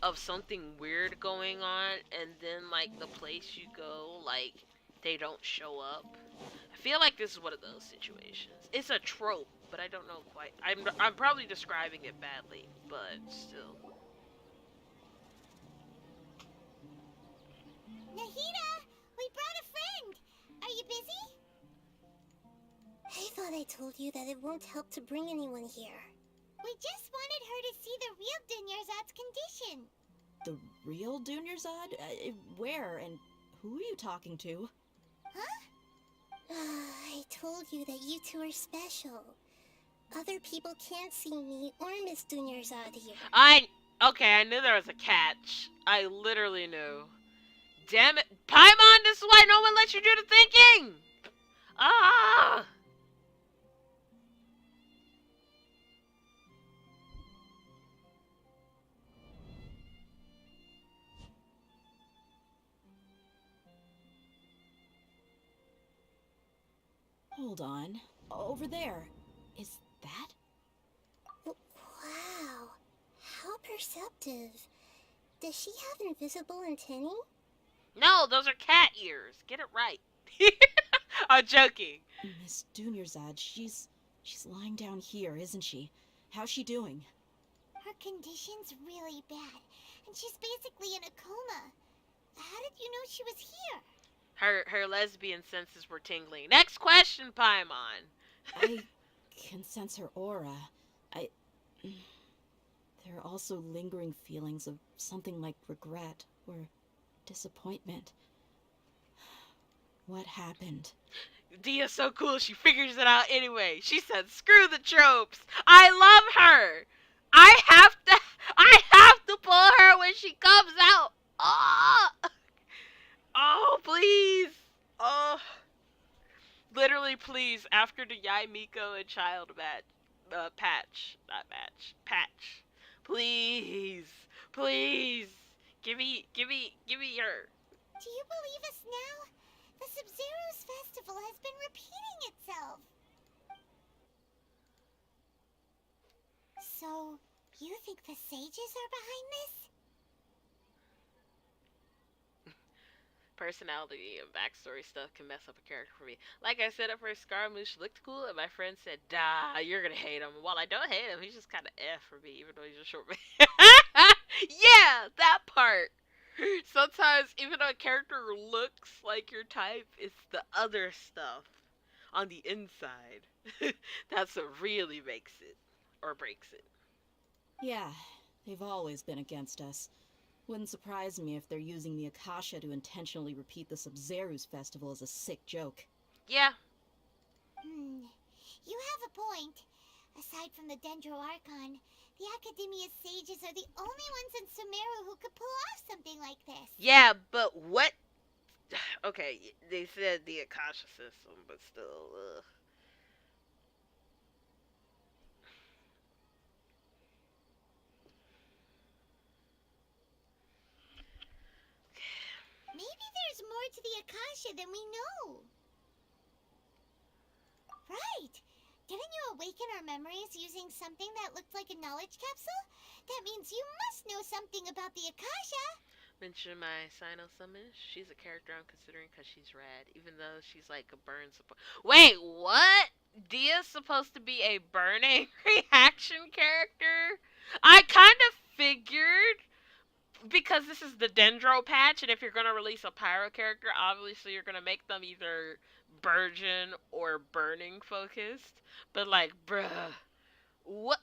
of something weird going on, and then, like, the place you go, like, they don't show up? I feel like this is one of those situations. It's a trope, but I don't know quite. I'm probably describing it badly, but still. Nahida! We brought a friend! Are you busy? I thought I told you that it won't help to bring anyone here. We just wanted her to see the real Dunyarzad's condition. The real Dunyarzad? Where and who are you talking to? I told you that you two are special. Other people can't see me or Miss Dunyarzad here. Okay, I knew there was a catch. I literally knew. Damn it. Paimon, this is why no one lets you do the thinking! Ah! Hold on. Over there. Is that? Wow. How perceptive. Does she have invisible antennae? No, those are cat ears. Get it right. I'm joking. Miss Dunyarzad, she's lying down here, isn't she? How's she doing? Her condition's really bad, and she's basically in a coma. How did you know she was here? Her lesbian senses were tingling. Next question, Paimon. I can sense her aura. There are also lingering feelings of something like regret or disappointment. What happened? Dia's so cool, she figures it out anyway. She said, screw the tropes. I love her. I have to pull her when she comes out. Oh, please. Oh. Literally, please, after the Yai Miko and Child patch. Please. Please. Give me her. Do you believe us now? The Sub-Zero's festival has been repeating itself. So, you think the sages are behind this? Personality and backstory stuff can mess up a character for me. Like I said at first, Scaramouche looked cool, and my friend said, "Dah, you're gonna hate him." Well, I don't hate him. He's just kind of for me, even though he's a short man. Yeah, that part. Sometimes, even though a character looks like your type, it's the other stuff on the inside that's what really makes it or breaks it. Yeah, they've always been against us. Wouldn't surprise me if they're using the Akasha to intentionally repeat the Sub-Zero's festival as a sick joke. Yeah. You have a point. Aside from the Dendro Archon, the Academia's sages are the only ones in Sumeru who could pull off something like this. Yeah, but what? Okay, they said the Akasha system, but still, Maybe there's more to the Akasha than we know. Right. Didn't you awaken our memories using something that looked like a knowledge capsule? That means you must know something about the Akasha. mention my Cyno summon. She's a character I'm considering because she's rad, even though she's like a burn support. Wait, what? Dia's supposed to be a burning reaction character? I kind of figured, because this is the Dendro patch, and if you're going to release a pyro character, obviously you're going to make them either Burgeon or burning focused. But like, bruh, what?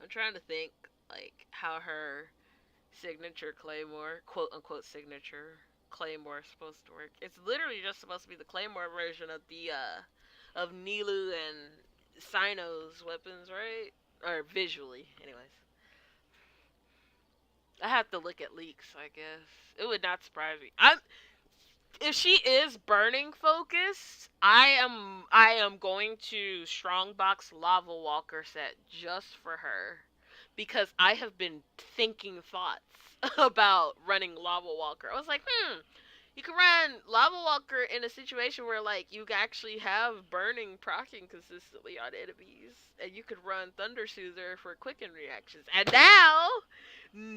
I'm trying to think, like, how her signature Claymore, quote unquote signature Claymore is supposed to work. It's literally just supposed to be the Claymore version of the, of Nilu and Cyno's weapons, right? Or visually, anyways. I have to look at leaks, I guess. It would not surprise me. If she is burning focused, I am going to strongbox Lava Walker set just for her, because I have been thinking thoughts about running Lava Walker. I was like, you can run Lava Walker in a situation where like you actually have burning proccing consistently on enemies, and you could run Thunder Soother for quicken reactions. And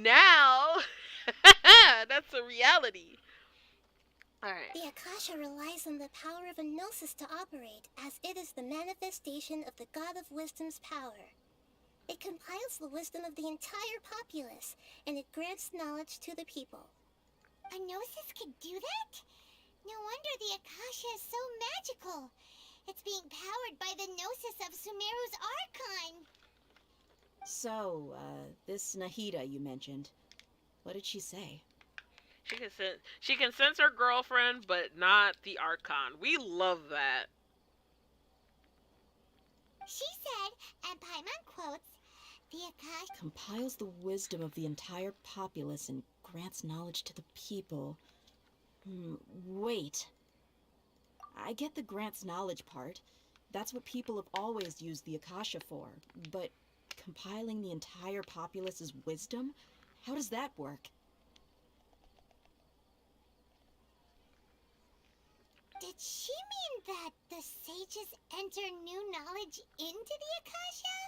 now that's a reality. Alright. The Akasha relies on the power of a gnosis to operate, as it is the manifestation of the God of Wisdom's power. It compiles the wisdom of the entire populace, and it grants knowledge to the people. A gnosis could do that? No wonder the Akasha is so magical. It's being powered by the gnosis of Sumeru's Archon. So, this Nahida you mentioned, what did she say? She can sense her girlfriend, but not the Archon. We love that. She said, and Paimon quotes, the Akasha Compiles the wisdom of the entire populace and grants knowledge to the people. Wait. I get the grants knowledge part. That's what people have always used the Akasha for. But compiling the entire populace's wisdom? How does that work? Did she mean that the sages enter new knowledge into the Akasha?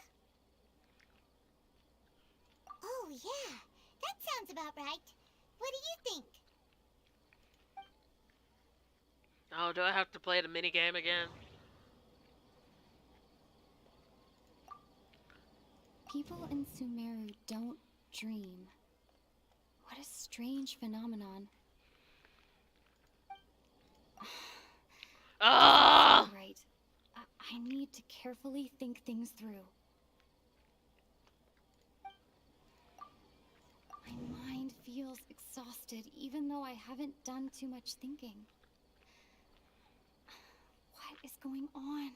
Oh, yeah. That sounds about right. What do you think? Oh, do I have to play the minigame again? People in Sumeru don't dream. What a strange phenomenon. Ah! Right. I need to carefully think things through. My mind feels exhausted, even though I haven't done too much thinking. What is going on?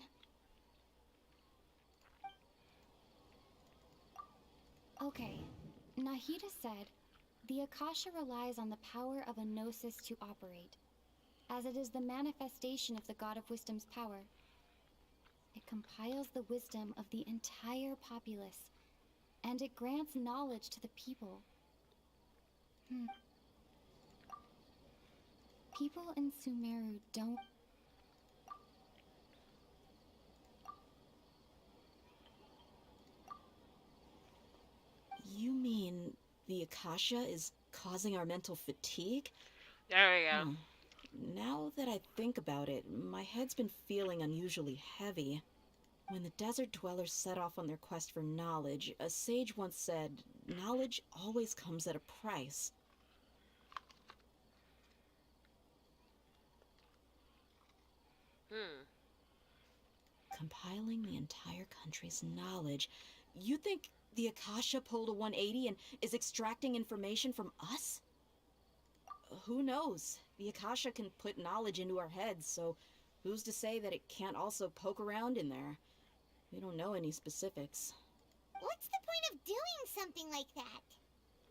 Okay, Nahida said, the Akasha relies on the power of a gnosis to operate, as it is the manifestation of the God of Wisdom's power. It compiles the wisdom of the entire populace, and it grants knowledge to the people. People in Sumeru don't... You mean the Akasha is causing our mental fatigue? There we go. Now that I think about it, my head's been feeling unusually heavy. When the desert dwellers set off on their quest for knowledge, a sage once said, knowledge always comes at a price. Compiling the entire country's knowledge. You think the Akasha pulled a 180 and is extracting information from us? Who knows? The Akasha can put knowledge into our heads, so who's to say that it can't also poke around in there? We don't know any specifics. What's the point of doing something like that?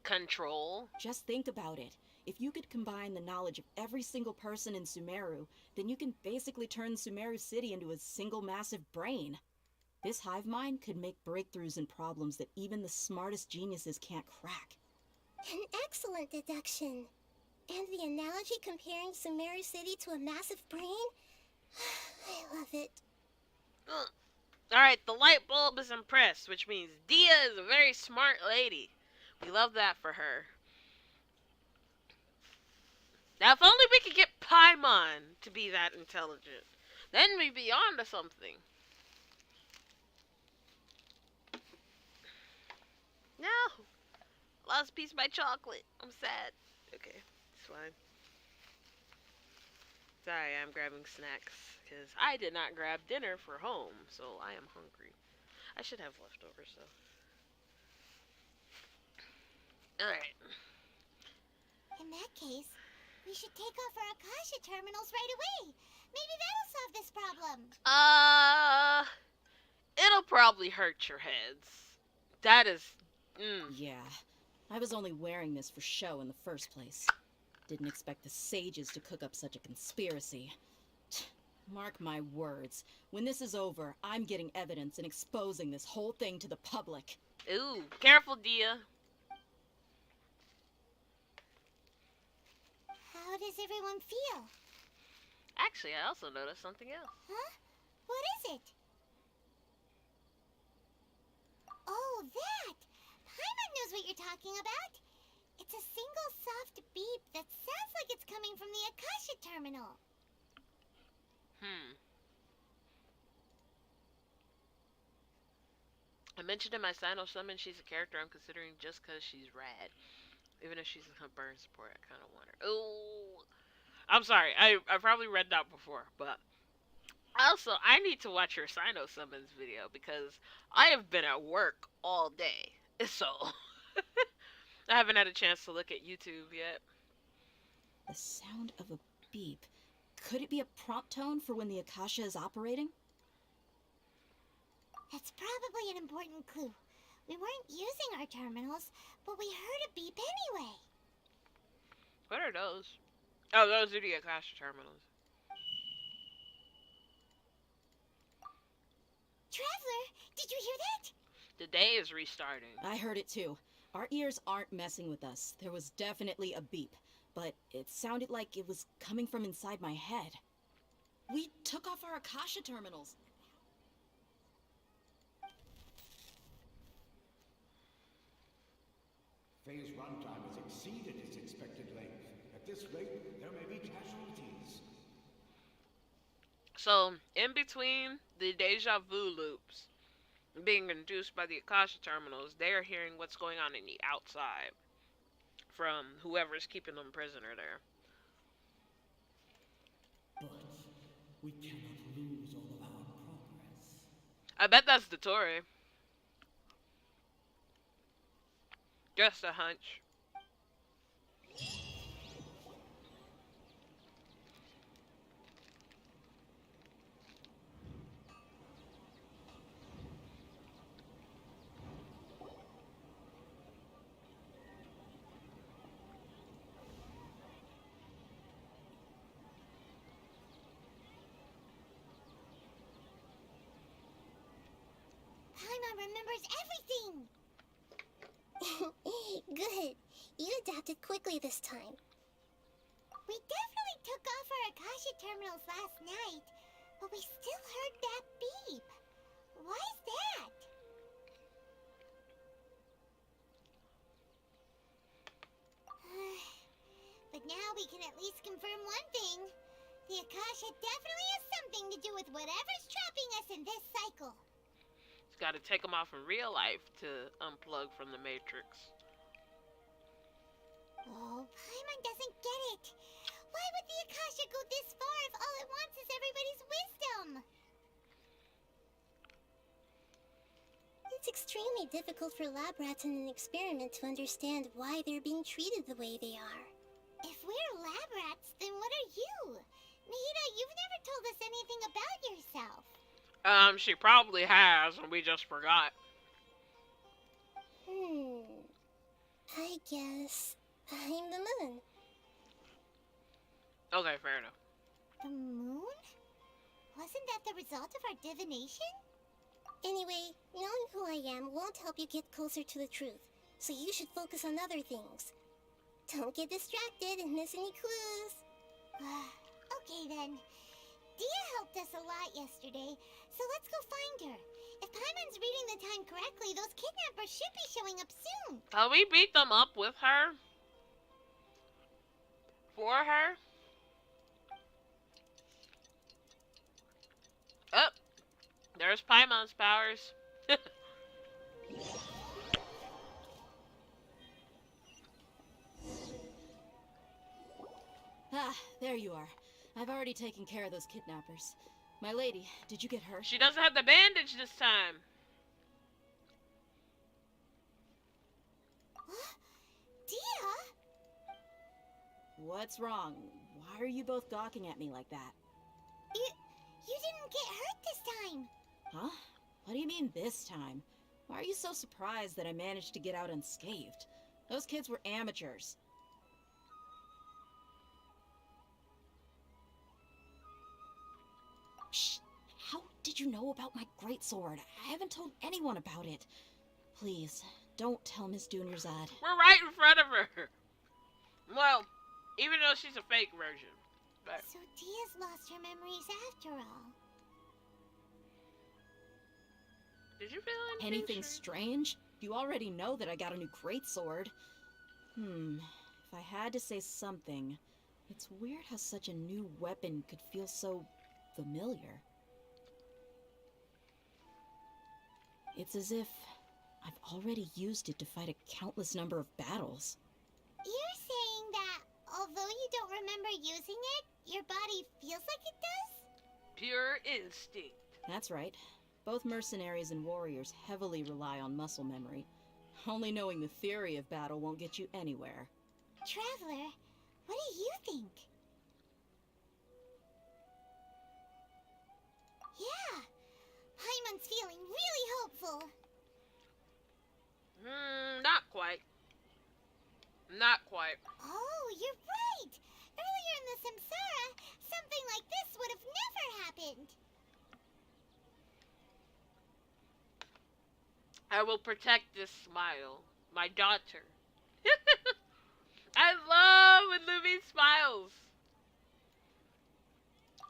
Control. Just think about it. If you could combine the knowledge of every single person in Sumeru, then you can basically turn Sumeru City into a single massive brain. This hive mind could make breakthroughs in problems that even the smartest geniuses can't crack. An excellent deduction. And the analogy comparing Sumeru City to a massive brain? I love it. Alright, the light bulb is impressed, which means Dia is a very smart lady. We love that for her. Now, if only we could get Paimon to be that intelligent. Then we'd be on to something. No! Lost a piece of my chocolate. I'm sad. Okay, it's fine. Sorry, I'm grabbing snacks. Because I did not grab dinner for home, so I am hungry. I should have leftovers, though. Alright. In that case, we should take off our Akasha terminals right away. Maybe that'll solve this problem. It'll probably hurt your heads. That is... Yeah, I was only wearing this for show in the first place. Didn't expect the sages to cook up such a conspiracy. Mark my words. When this is over, I'm getting evidence and exposing this whole thing to the public. Ooh, careful, Dia. How does everyone feel? Actually, I also noticed something else. Huh? What is it? Oh, that! Paimon knows what you're talking about. It's a single soft beep that sounds like it's coming from the Akasha terminal. I mentioned in my Cyno summon she's a character I'm considering just because she's rad. Even if she's a burn support, I kind of want her. Oh, I'm sorry. I probably read that before, but Also, I need to watch your Cyno summons video because I have been at work all day. So, I haven't had a chance to look at YouTube yet. The sound of a beep. Could it be a prompt tone for when the Akasha is operating? That's probably an important clue. We weren't using our terminals, but we heard a beep anyway. What are those? Oh, those are the Akasha terminals. Traveler, did you hear that? The day is restarting. I heard it too. Our ears aren't messing with us. There was definitely a beep, but it sounded like it was coming from inside my head. We took off our Akasha terminals. Phase runtime has exceeded its expected length. At this rate, there may be casualties. So, in between the deja vu loops being induced by the Akasha terminals, they are hearing what's going on in the outside from whoever's keeping them prisoner there. But we cannot lose all of our progress. I bet that's the Tory. Just a hunch. Paimon remembers everything! Good. You adapted quickly this time. We definitely took off our Akasha terminals last night, but we still heard that beep. Why is that? But now we can at least confirm one thing. The Akasha definitely has something to do with whatever's trapping us in this cycle. It's got to take them off in real life to unplug from the Matrix. Oh, Paimon doesn't get it. Why would the Akasha go this far if all it wants is everybody's wisdom? It's extremely difficult for lab rats in an experiment to understand why they're being treated the way they are. If we're lab rats, then what are you? Nahida, you've never told us anything about yourself. She probably has, and we just forgot. I guess I'm the moon. Okay, fair enough. The moon? Wasn't that the result of our divination? Anyway, knowing who I am won't help you get closer to the truth, so you should focus on other things. Don't get distracted and miss any clues. Okay then. Dia helped us a lot yesterday, so let's go find her. If Paimon's reading the time correctly, those kidnappers should be showing up soon. Can we beat them up with her? For her? Oh, there's Paimon's powers. Ah, there you are. I've already taken care of those kidnappers. My lady, did you get hurt? She doesn't have the bandage this time. Dia? What's wrong? Why are you both gawking at me like that? You didn't get hurt this time. Huh? What do you mean this time? Why are you so surprised that I managed to get out unscathed? Those kids were amateurs. Shh! How did you know about my greatsword? I haven't told anyone about it. Please, don't tell Miss Dunyarzad. We're right in front of her. Well, even though she's a fake version. But So Dia's lost her memories after all. did you feel Anything strange? You already know that I got a new greatsword. If I had to say something, it's weird how such a new weapon could feel so familiar. It's as if I've already used it to fight a countless number of battles. You're saying that although you don't remember using it, your body feels like it does? Pure instinct. That's right. Both mercenaries and warriors heavily rely on muscle memory. Only knowing the theory of battle won't get you anywhere. Traveler, what do you think? Yeah, Paimon's feeling really hopeful. Not quite. Not quite. Oh, you're right. Earlier in the Samsara, something like this would have never happened. I will protect this smile. My daughter. I love when Luby smiles.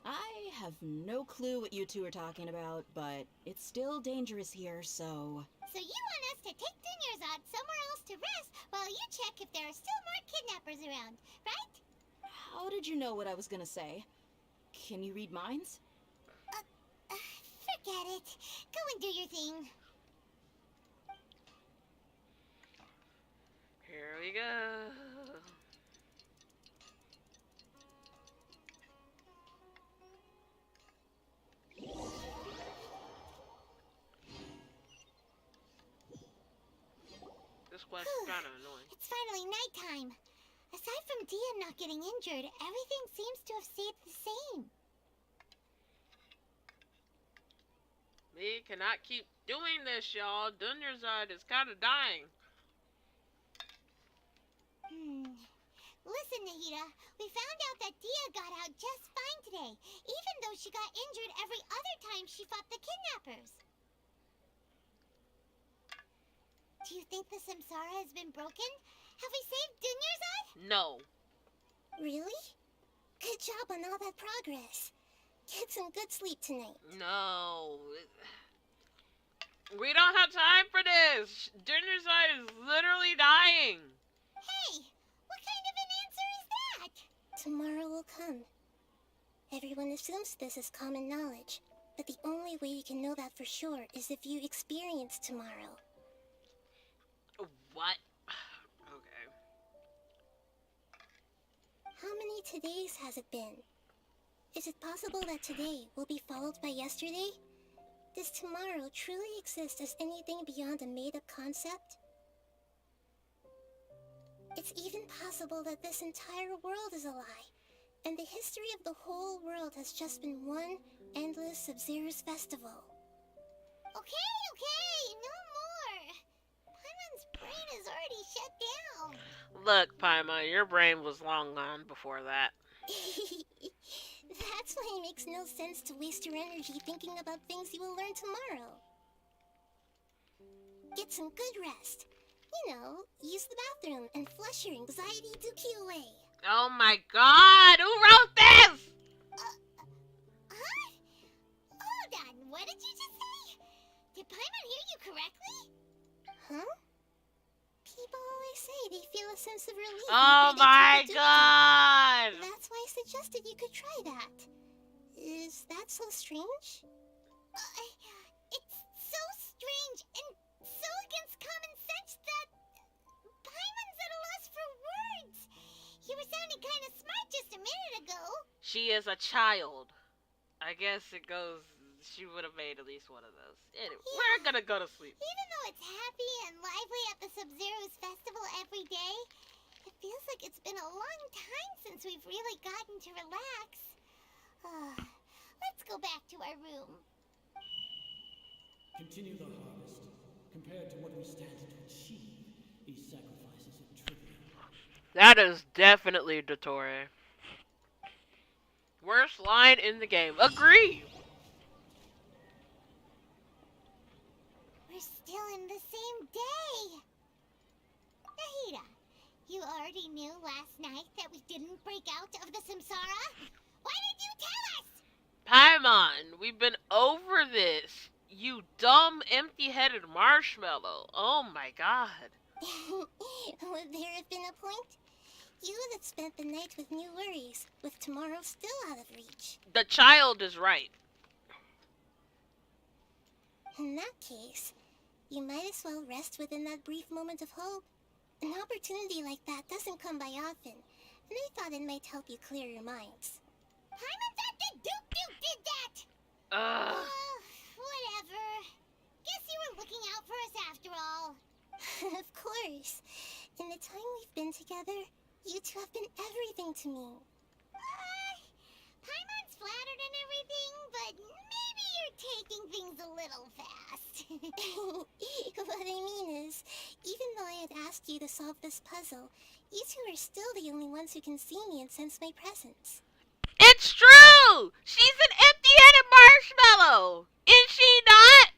I have no clue what you two are talking about, but it's still dangerous here, so... So you want us to take Dunyarzad somewhere else to rest while you check if there are still more kidnappers around, right? How did you know what I was gonna say? Can you read minds? Forget it. Go and do your thing. Here we go. This quest is kind of annoying. It's finally nighttime. Aside from Dia not getting injured, everything seems to have stayed the same. We cannot keep doing this, y'all. Dunyarzad is kind of dying. Listen, Nahida, we found out that Dia got out just fine today, even though she got injured every other time she fought the kidnappers. Do you think the Samsara has been broken? Have we saved Dunyarzad? No. Really? Good job on all that progress. Get some good sleep tonight. No. We don't have time for this. Dunyarzad is literally dying. Hey, what kind of an answer is that? Tomorrow will come. Everyone assumes this is common knowledge, but the only way you can know that for sure is if you experience tomorrow. What? Okay. How many todays has it been? Is it possible that today will be followed by yesterday? Does tomorrow truly exist as anything beyond a made-up concept? It's even possible that this entire world is a lie, and the history of the whole world has just been one endless Sub-Zero's festival. Okay, no more. Paimon's brain is already shut down. Look, Paimon, your brain was long gone before that. That's why it makes no sense to waste your energy thinking about things you will learn tomorrow. Get some good rest. You know, use the bathroom and flush your anxiety dookie away. Oh my god, who wrote this? Huh? Hold on, what did you just say? Did Paimon hear you correctly? Huh? People always say they feel a sense of relief. Oh after they my take a dookie. god! That's why I suggested you could try that. Is that so strange? It's so strange and so against common sense that Paimon's at a loss for words. You were sounding kind of smart just a minute ago. She is a child. I guess it goes... She would have made at least one of those. Anyway, Yeah. we're gonna go to sleep. Even though it's happy and lively at the Sub-Zero's festival every day, it feels like it's been a long time since we've really gotten to relax. Let's go back to our room. Continue the harvest. Compared to what we stand to achieve, these sacrifices are trivial. That is definitely Dottore. Worst line in the game. Agree! We're still in the same day. Nahida, you already knew last night that we didn't break out of the Samsara? Why did you tell us? Paimon, we've been over this. You dumb, empty-headed marshmallow. Oh my god. Would there have been a point? You that spent the night with new worries, with tomorrow still out of reach. The child is right. In that case, you might as well rest within that brief moment of hope. An opportunity like that doesn't come by often, and I thought it might help you clear your minds. Paimon's at the Duke did that! Ugh. Whatever. Guess you were looking out for us after all. Of course. In the time we've been together, you two have been everything to me. Paimon's flattered and everything, but maybe you're taking things a little fast. What I mean is, even though I had asked you to solve this puzzle, you two are still the only ones who can see me and sense my presence. It's true! She's an empty-headed marshmallow! Is she not?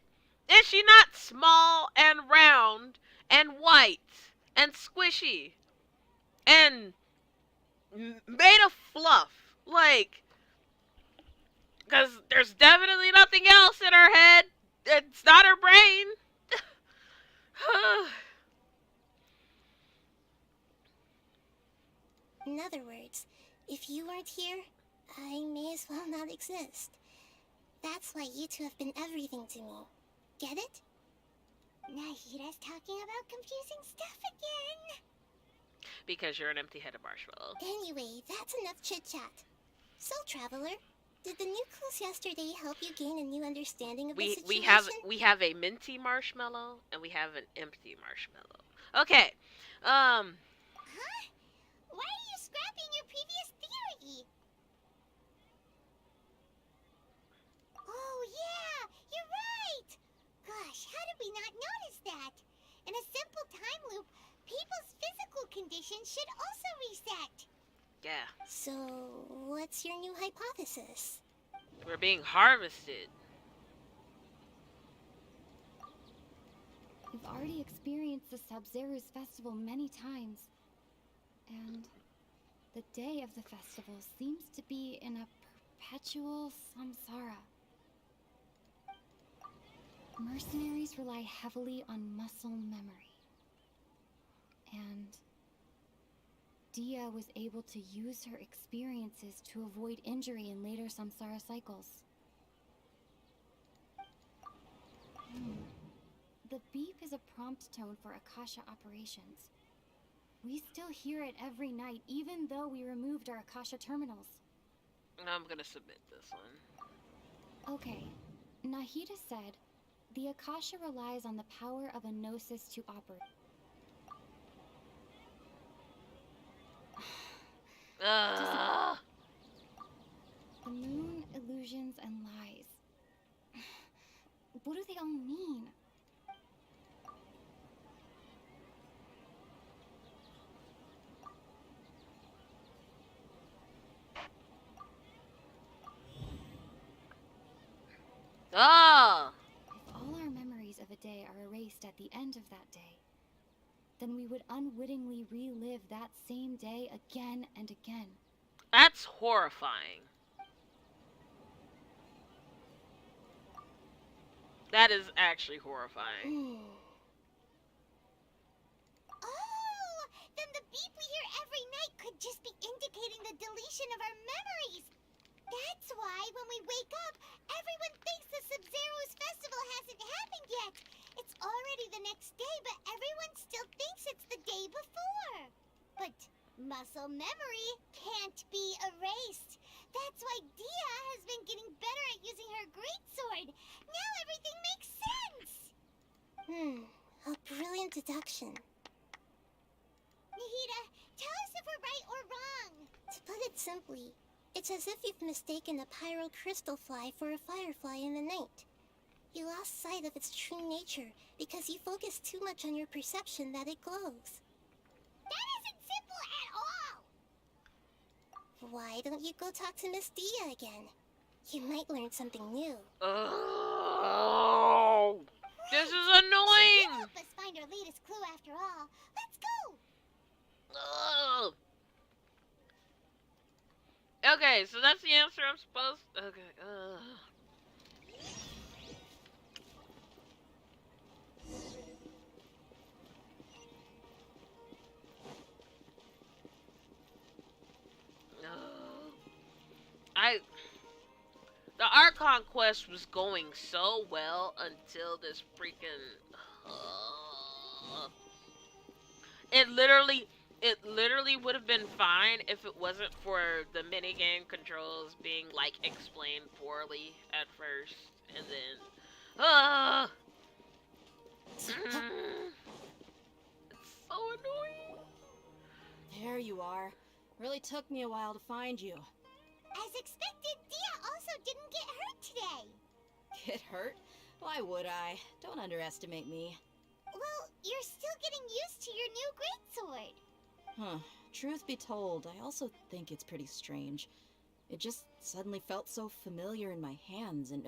Is she not small and round and white and squishy and made of fluff? Like, because there's definitely nothing else in her head. It's not her brain. In other words, if you weren't here, I may as well not exist. That's why you two have been everything to me. Get it? Nahida's talking about confusing stuff again. Because you're an empty-headed marshmallow. Anyway, that's enough chit-chat. So, Traveler, did the new clues yesterday help you gain a new understanding of the situation? We have a minty marshmallow and we have an empty marshmallow. Okay. Huh? Why are you scrapping your previous theory? Oh, yeah, you're right. Gosh, how did we not notice that? In a simple time loop, people's physical condition should also reset. Yeah. So, what's your new hypothesis? We're being harvested. We've already experienced the Sub-Zero's festival many times. And the day of the festival seems to be in a perpetual samsara. Mercenaries rely heavily on muscle memory. And Dia was able to use her experiences to avoid injury in later samsara cycles. The beep is a prompt tone for Akasha operations. We still hear it every night, even though we removed our Akasha terminals. I'm gonna submit this one. Okay. Nahida said, the Akasha relies on the power of a gnosis to operate. The moon, illusions, and lies. What do they all mean? Ah! If all our memories of a day are erased at the end of that day, then we would unwittingly relive that same day again and again. That's horrifying. That is actually horrifying. Oh, then the beep we hear every night could just be indicating the deletion of our memories. That's why when we wake up, everyone thinks the Sub-Zero's festival hasn't happened yet. It's already the next day, but everyone still thinks it's the day before. But muscle memory can't be erased. That's why Dia has been getting better at using her greatsword. Now everything makes sense. A brilliant deduction. Nahida, tell us if we're right or wrong. To put it simply, it's as if you've mistaken a pyro crystal fly for a firefly in the night. You lost sight of its true nature because you focused too much on your perception that it glows. That isn't simple at all. Why don't you go talk to Miss Dia again? You might learn something new. Oh, this is annoying. She did help us find our latest clue after all. Let's go. Okay, so that's the answer I'm supposed. Okay. The Archon quest was going so well until this freaking. It it literally would have been fine if it wasn't for the minigame controls being, like, explained poorly at first, and then, it's so annoying. There you are. Really took me a while to find you. As expected, Dia also didn't get hurt today. Get hurt? Why would I? Don't underestimate me. Well, you're still getting used to your new greatsword. Huh. Truth be told, I also think it's pretty strange. It just suddenly felt so familiar in my hands and...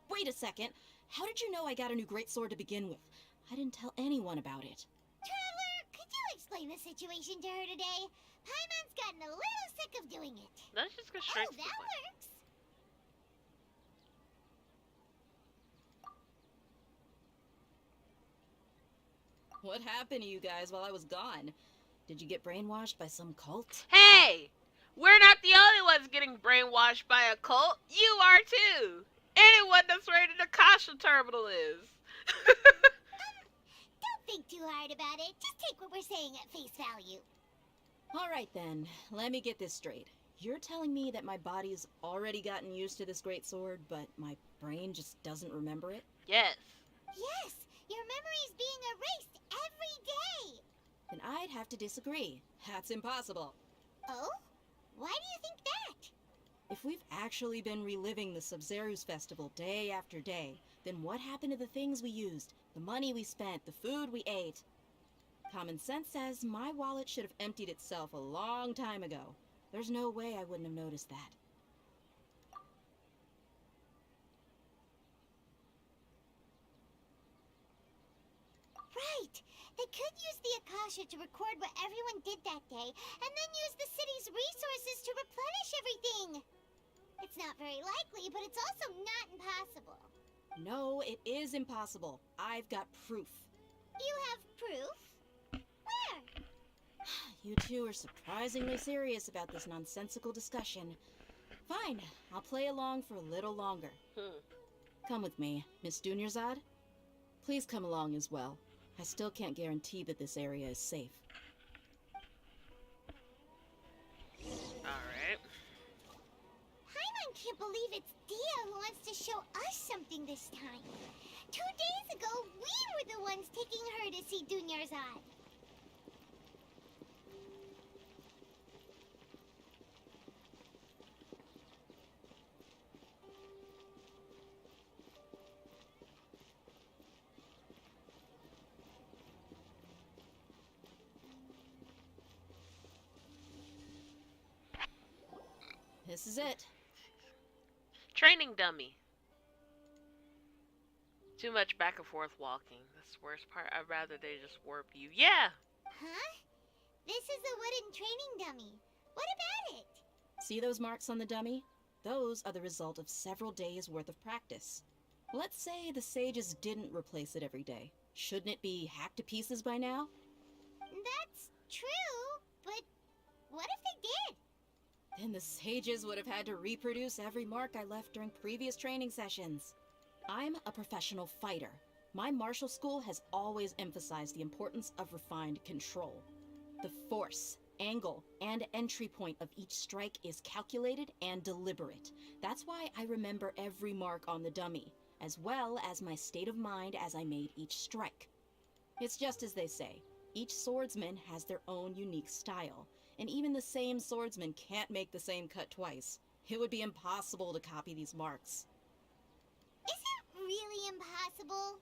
wait a second! How did you know I got a new greatsword to begin with? I didn't tell anyone about it. Traveler, could you explain the situation to her today? Paimon's gotten a little sick of doing it. Let's just go straight Oh, to the that point. works. What happened to you guys while I was gone? Did you get brainwashed by some cult? Hey! We're not the only ones getting brainwashed by a cult. You are too. Anyone that's rated a Kasha terminal is. Don't think too hard about it. Just take what we're saying at face value. Alright then, let me get this straight. You're telling me that my body's already gotten used to this greatsword, but my brain just doesn't remember it? Yes. Yes, your memory's being erased every day. Then I'd have to disagree. That's impossible. Oh? Why do you think that? If we've actually been reliving the Sub-Zero's festival day after day, then what happened to the things we used, the money we spent, the food we ate? Common sense says my wallet should have emptied itself a long time ago. There's no way I wouldn't have noticed that. Right. They could use the Akasha to record what everyone did that day, and then use the city's resources to replenish everything. It's not very likely, but it's also not impossible. No, it is impossible. I've got proof. You have proof? Where? You two are surprisingly serious about this nonsensical discussion. Fine, I'll play along for a little longer. Come with me, Miss Dunyarzad. Please come along as well. I still can't guarantee that this area is safe. Alright. Paimon can't believe it's Dia who wants to show us something this time. 2 days ago, we were the ones taking her to see Dunyarzad. This is it. Training dummy. Too much back and forth walking. That's the worst part. I'd rather they just warp you. Yeah! Huh? This is a wooden training dummy. What about it? See those marks on the dummy? Those are the result of several days' worth of practice. Let's say the sages didn't replace it every day. Shouldn't it be hacked to pieces by now? That's true, but what if they did? Then the sages would have had to reproduce every mark I left during previous training sessions. I'm a professional fighter. My martial school has always emphasized the importance of refined control. The force, angle, and entry point of each strike is calculated and deliberate. That's why I remember every mark on the dummy, as well as my state of mind as I made each strike. It's just as they say, each swordsman has their own unique style, and even the same swordsman can't make the same cut twice. It would be impossible to copy these marks. Is it really impossible?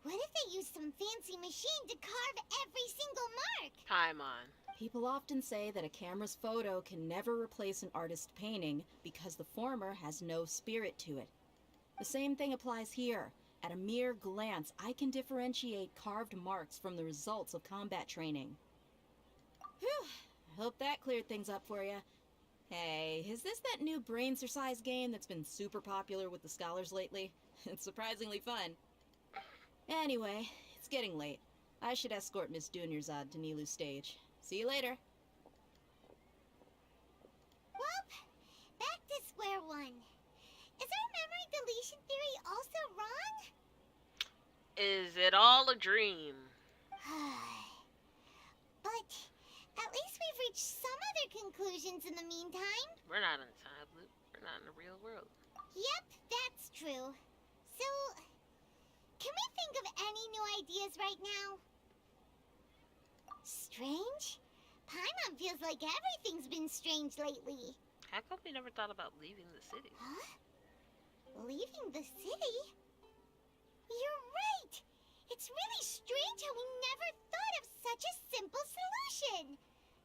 What if they use some fancy machine to carve every single mark? Time on. People often say that a camera's photo can never replace an artist's painting because the former has no spirit to it. The same thing applies here. At a mere glance, I can differentiate carved marks from the results of combat training. Whew, I hope that cleared things up for you. Hey, is this that new brain-exercise game that's been super popular with the scholars lately? It's surprisingly fun. Anyway, it's getting late. I should escort Miss Dunyarzad to Nilu's stage. See you later. Well, back to square one. Is our memory deletion theory also wrong? Is it all a dream? But at we've reached some other conclusions in the meantime. We're not in a time loop. We're not in the real world. Yep, that's true. So, can we think of any new ideas right now? Strange? Paimon feels like everything's been strange lately. How come we never thought about leaving the city? Huh? Leaving the city? You're right! It's really strange how we never thought of such a simple solution.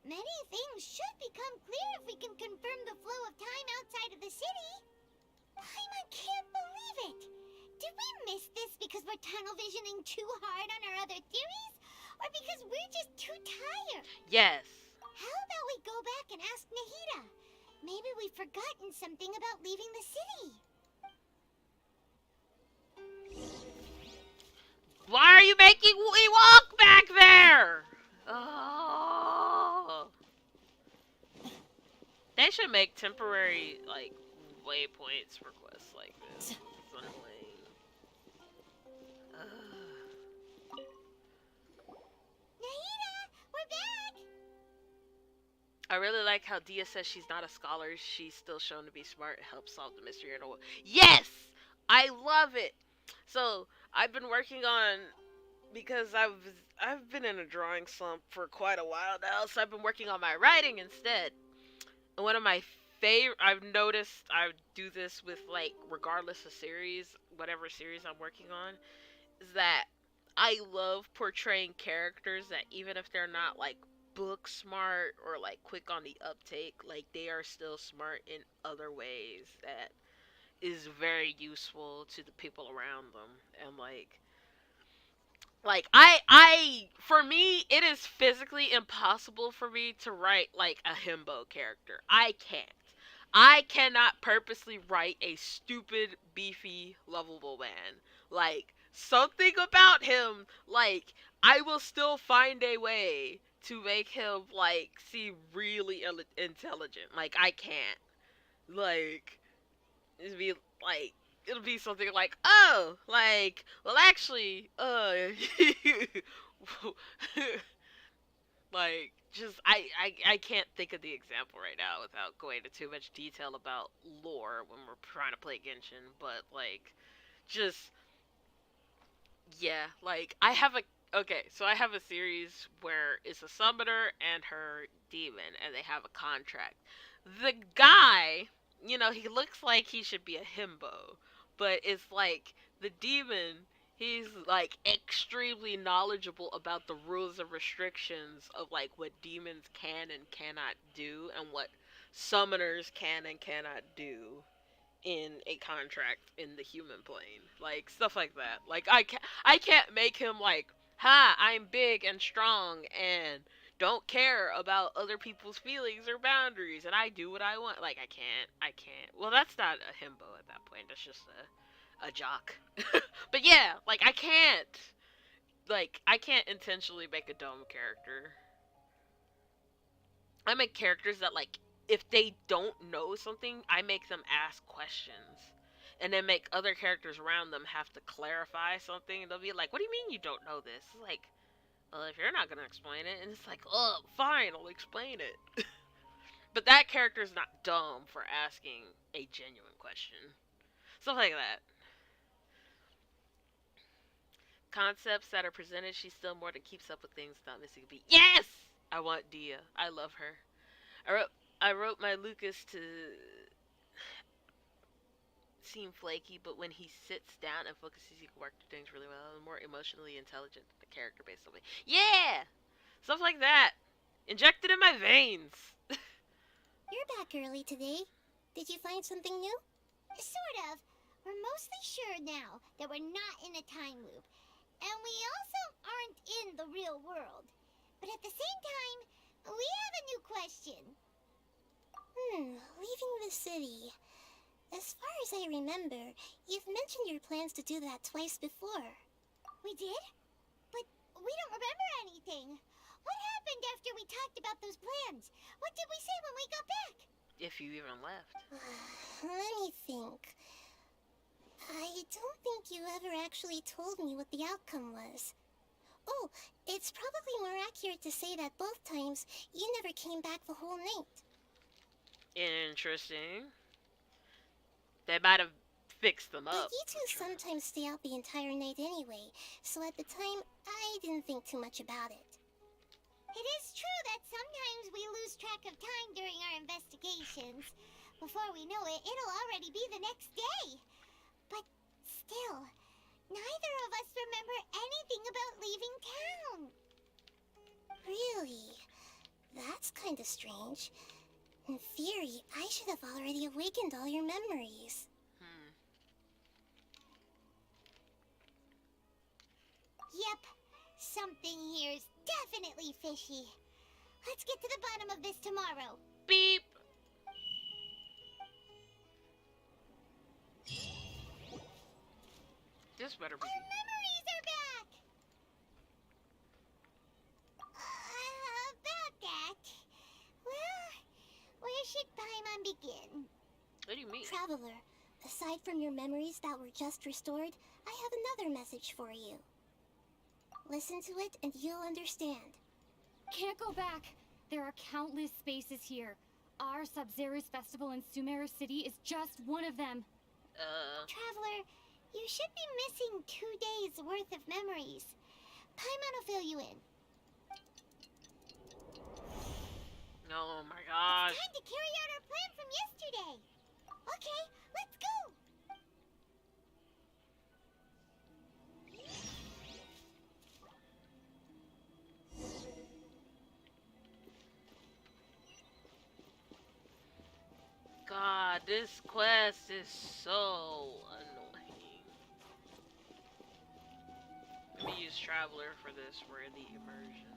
Many things should become clear if we can confirm the flow of time outside of the city. Paimon can't believe it! Did we miss this because we're tunnel visioning too hard on our other theories? Or because we're just too tired? Yes. How about we go back and ask Nahida? Maybe we've forgotten something about leaving the city. Why are you making me walk back there? Oh. They should make temporary, like, waypoints requests like this. It's annoying. Nahida, we're back! I really like how Dia says she's not a scholar. She's still shown to be smart and helps solve the mystery in a way. Yes! I love it! So, I've been working on... Because I've been in a drawing slump for quite a while now, so I've been working on my writing instead. And one of my favorite... I've noticed I do this with, like, regardless of series, whatever series I'm working on, is that I love portraying characters that even if they're not, like, book smart or like quick on the uptake, like they are still smart in other ways that is very useful to the people around them. And like I for me it is physically impossible for me to write like a himbo character. I cannot purposely write a stupid, beefy, lovable man. Like something about him, like I will still find a way to make him, like, seem really intelligent. Like, I can't. Like, it'll be something like, oh, like, well, actually, like, just, I can't think of the example right now without going into too much detail about lore when we're trying to play Genshin, but, like, just, yeah, like, okay, so I have a series where it's a summoner and her demon, and they have a contract. The guy, you know, he looks like he should be a himbo, but it's like the demon, he's like extremely knowledgeable about the rules and restrictions of like what demons can and cannot do, and what summoners can and cannot do in a contract in the human plane. Like, stuff like that. Like, I can't make him like, ha, I'm big and strong and don't care about other people's feelings or boundaries and I do what I want. Like, I can't. Well, that's not a himbo at that point. That's just a jock. But yeah, like, I can't intentionally make a dumb character. I make characters that, like, if they don't know something, I make them ask questions. And then make other characters around them have to clarify something. And they'll be like, what do you mean you don't know this? It's like, well, if you're not going to explain it. And it's like, oh, fine, I'll explain it. But that character's not dumb for asking a genuine question. Stuff like that. Concepts that are presented, she's still more than keeps up with things without missing a beat. Yes! I want Dia. I love her. I wrote my Lucas to seem flaky, but when he sits down and focuses, he can work things really well. And more emotionally intelligent than the character based on me. Yeah! Stuff like that. Injected in my veins. You're back early today. Did you find something new? Sort of. We're mostly sure now that we're not in a time loop. And we also aren't in the real world. But at the same time, we have a new question. Leaving the city. As far as I remember, you've mentioned your plans to do that twice before. We did? But we don't remember anything. What happened after we talked about those plans? What did we say when we got back? If you even left. Let me think. I don't think you ever actually told me what the outcome was. Oh Oh, it's probably more accurate to say that both times you never came back the whole night. Interesting. They might have fixed them But up. you two sometimes stay out the entire night anyway, so at the time, I didn't think too much about it. It is true that sometimes we lose track of time during our investigations. Before we know it, it'll already be the next day. But still, neither of us remember anything about leaving town. Really? That's kinda strange. In theory, I should have already awakened all your memories. Yep, something here's definitely fishy. Let's get to the bottom of this tomorrow. Beep. This better be. Our memories are back! About that. Well, where should Paimon begin? What do you mean? Traveler, aside from your memories that were just restored, I have another message for you. Listen to it and you'll understand. Can't go back. There are countless spaces here. Our Sub-Zero's festival in Sumeru City is just one of them. Traveler, you should be missing 2 days worth of memories. Paimon will fill you in. Oh my gosh. Time to carry out our plan from yesterday. Okay, let's go. God, this quest is so annoying. Let me use Traveler for this for the immersion.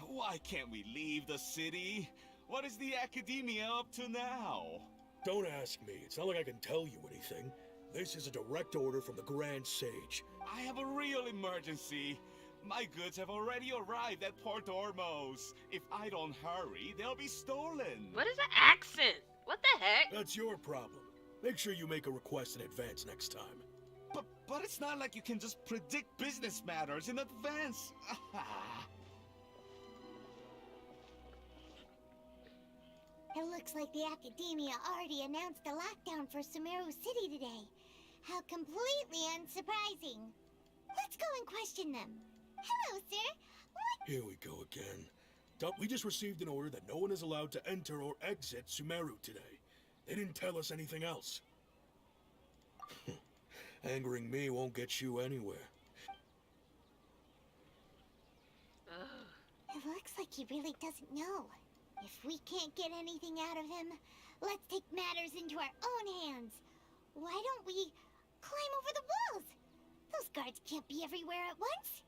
Why can't we leave the city? What is the academia up to now? Don't ask me. It's not like I can tell you anything. This is a direct order from the Grand Sage. I have a real emergency. My goods have already arrived at Port Ormos. If I don't hurry, they'll be stolen. What is that accent? What the heck? That's your problem. Make sure you make a request in advance next time. But it's not like you can just predict business matters in advance. It looks like the Academia already announced a lockdown for Sumeru City today. How completely unsurprising. Let's go and question them. Hello, sir. What? Here we go again. We just received an order that no one is allowed to enter or exit Sumeru today. They didn't tell us anything else. Angering me won't get you anywhere. It looks like he really doesn't know. If we can't get anything out of him, let's take matters into our own hands. Why don't we climb over the walls? Those guards can't be everywhere at once.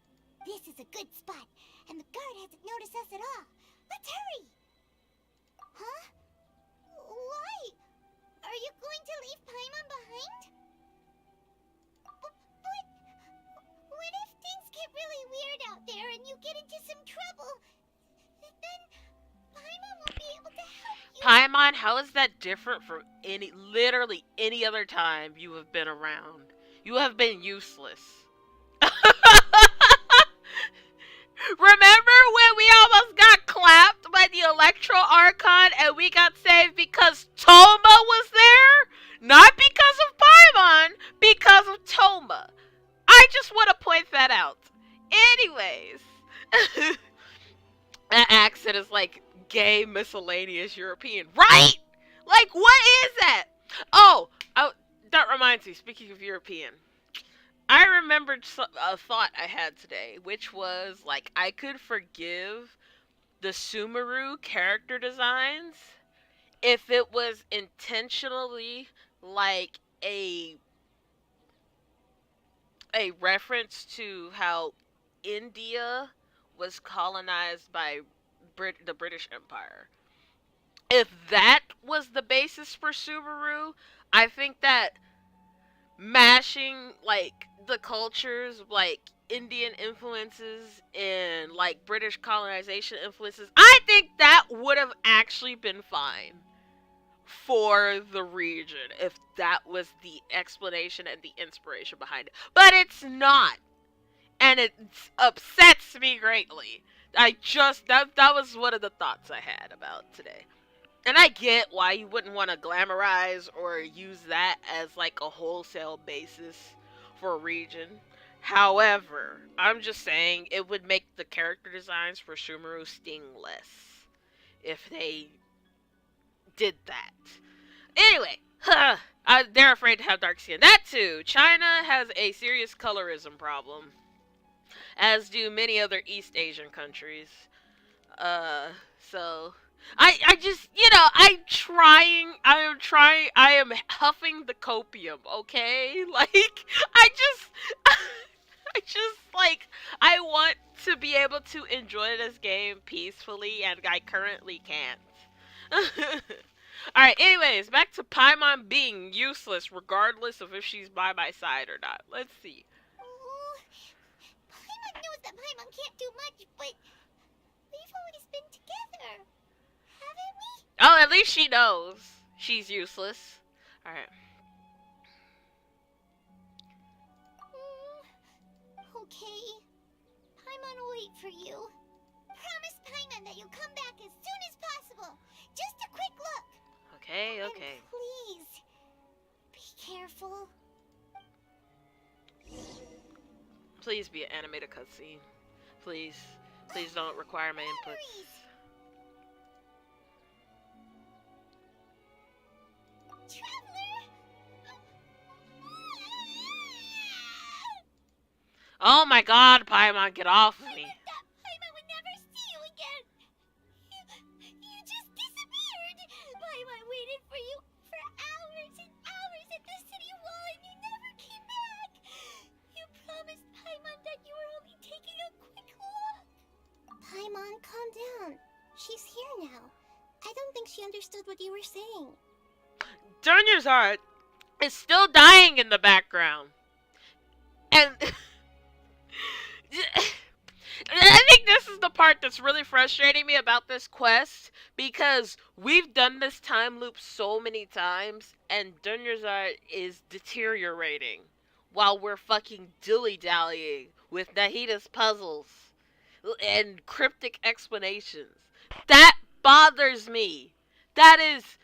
This is a good spot, and the guard hasn't noticed us at all. Let's hurry! Huh? Why? Are you going to leave Paimon behind? But what if things get really weird out there and you get into some trouble? Then Paimon won't be able to help you. Paimon, how is that different from literally any other time you have been around? You have been useless. Remember when we almost got clapped by the Electro Archon and we got saved because Toma was there? Not because of Paimon, because of Toma. I just want to point that out. Anyways. That accent is like gay miscellaneous European. Right? Like, what is that? Oh, that reminds me, speaking of European. I remembered a thought I had today, which was, like, I could forgive the Sumeru character designs if it was intentionally, like, a reference to how India was colonized by the British Empire. If that was the basis for Subaru, I think that mashing, like, the cultures, like, Indian influences and, like, British colonization influences, I think that would have actually been fine for the region if that was the explanation and the inspiration behind it. But it's not. And and it upsets me greatly. That was one of the thoughts I had about today. And I get why you wouldn't want to glamorize or use that as like a wholesale basis for a region. However, I'm just saying it would make the character designs for Sumeru sting less if they did that. Anyway, they're afraid to have dark skin. That too. China has a serious colorism problem, as do many other East Asian countries. So I just, I am huffing the copium, okay? Like, I want to be able to enjoy this game peacefully, and I currently can't. Alright, anyways, back to Paimon being useless regardless of if she's by my side or not. Let's see. Oh, Paimon knows that Paimon can't do much, but we've always been together, haven't we? Oh, at least she knows she's useless. Alright. Okay. Paimon will wait for you. Promise Paimon that you'll come back as soon as possible. Just a quick look. Okay. And please, be careful. Please be an animated cutscene. Please. Please don't require my inputs. Traveler! Oh my god, Paimon, get off of me. Paimon would never see you again. You just disappeared. Paimon waited for you for hours and hours at the city wall, and you never came back. You promised Paimon that you were only taking a quick look. Paimon, calm down. She's here now. I don't think she understood what you were saying. Dunya's heart is still dying in the background. And I think this is the part that's really frustrating me about this quest, because we've done this time loop so many times, and Dunya's art is deteriorating while we're fucking dilly-dallying with Nahida's puzzles and cryptic explanations. That bothers me. That is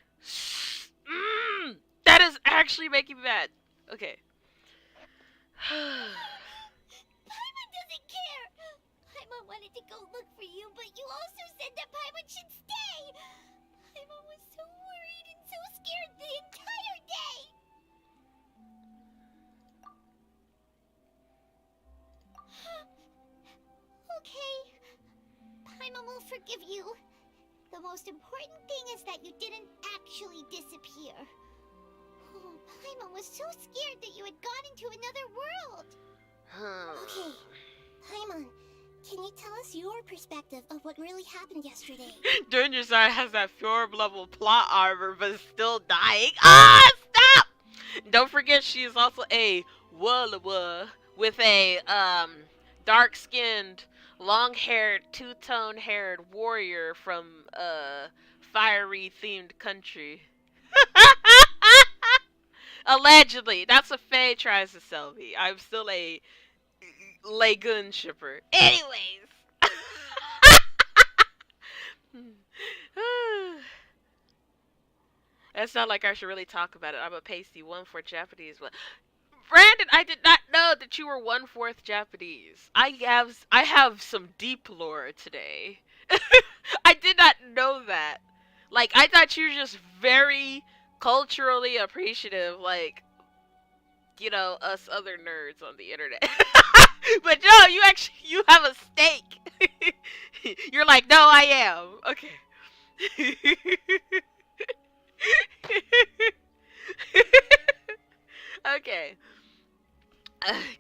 actually making me mad. Okay. Paimon doesn't care. Paimon wanted to go look for you, but you also said that Paimon should stay. Paimon was so worried and so scared the entire day. Okay. Paimon will forgive you. The most important thing is that you didn't actually disappear. Oh, Paimon was so scared that you had gone into another world. Okay, Paimon, can you tell us your perspective of what really happened yesterday? Dunya's art has that Fjord level plot armor, but is still dying. Ah, stop! Don't forget she is also a Wulawa with a dark-skinned, long-haired, two-tone-haired warrior from a fiery-themed country. Allegedly. That's what Faye tries to sell me. I'm still a Lagoon shipper. Anyways. It's not like I should really talk about it. I'm a pasty 1/4 Japanese. But Brandon, I did not know that you were 1/4 Japanese. I have some deep lore today. I did not know that. Like, I thought you were just very culturally appreciative, like, you know, us other nerds on the internet. But no, you have a stake. You're like, no, I am. Okay. Okay.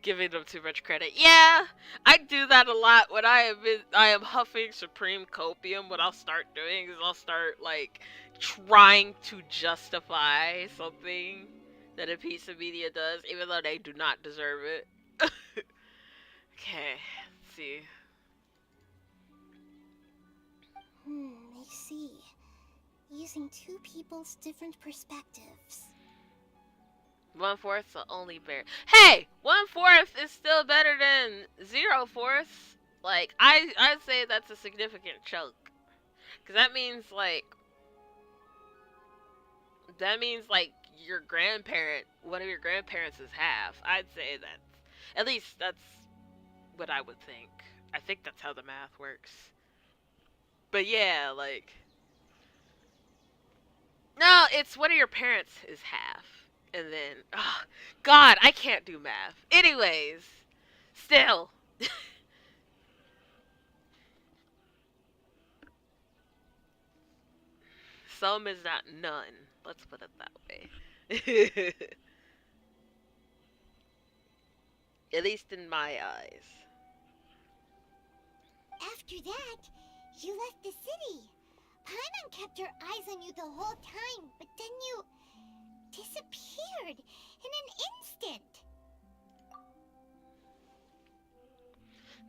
Giving them too much credit. Yeah, I do that a lot when I am huffing supreme copium. What I'll start doing is I'll start, like, trying to justify something that a piece of media does, even though they do not deserve it. Okay, let's see. I see. Using two people's different perspectives. 1/4's the only bear. Hey, 1/4 is still better than 0/4. Like, I'd say that's a significant chunk. Cause that means like your grandparent, one of your grandparents is half. I'd say at least that's what I would think. I think that's how the math works. But yeah, like, no, it's one of your parents is half. And then, oh, God, I can't do math. Anyways, still. Some is not none. Let's put it that way. At least in my eyes. After that, you left the city. Paimon kept her eyes on you the whole time, but then you disappeared in an instant.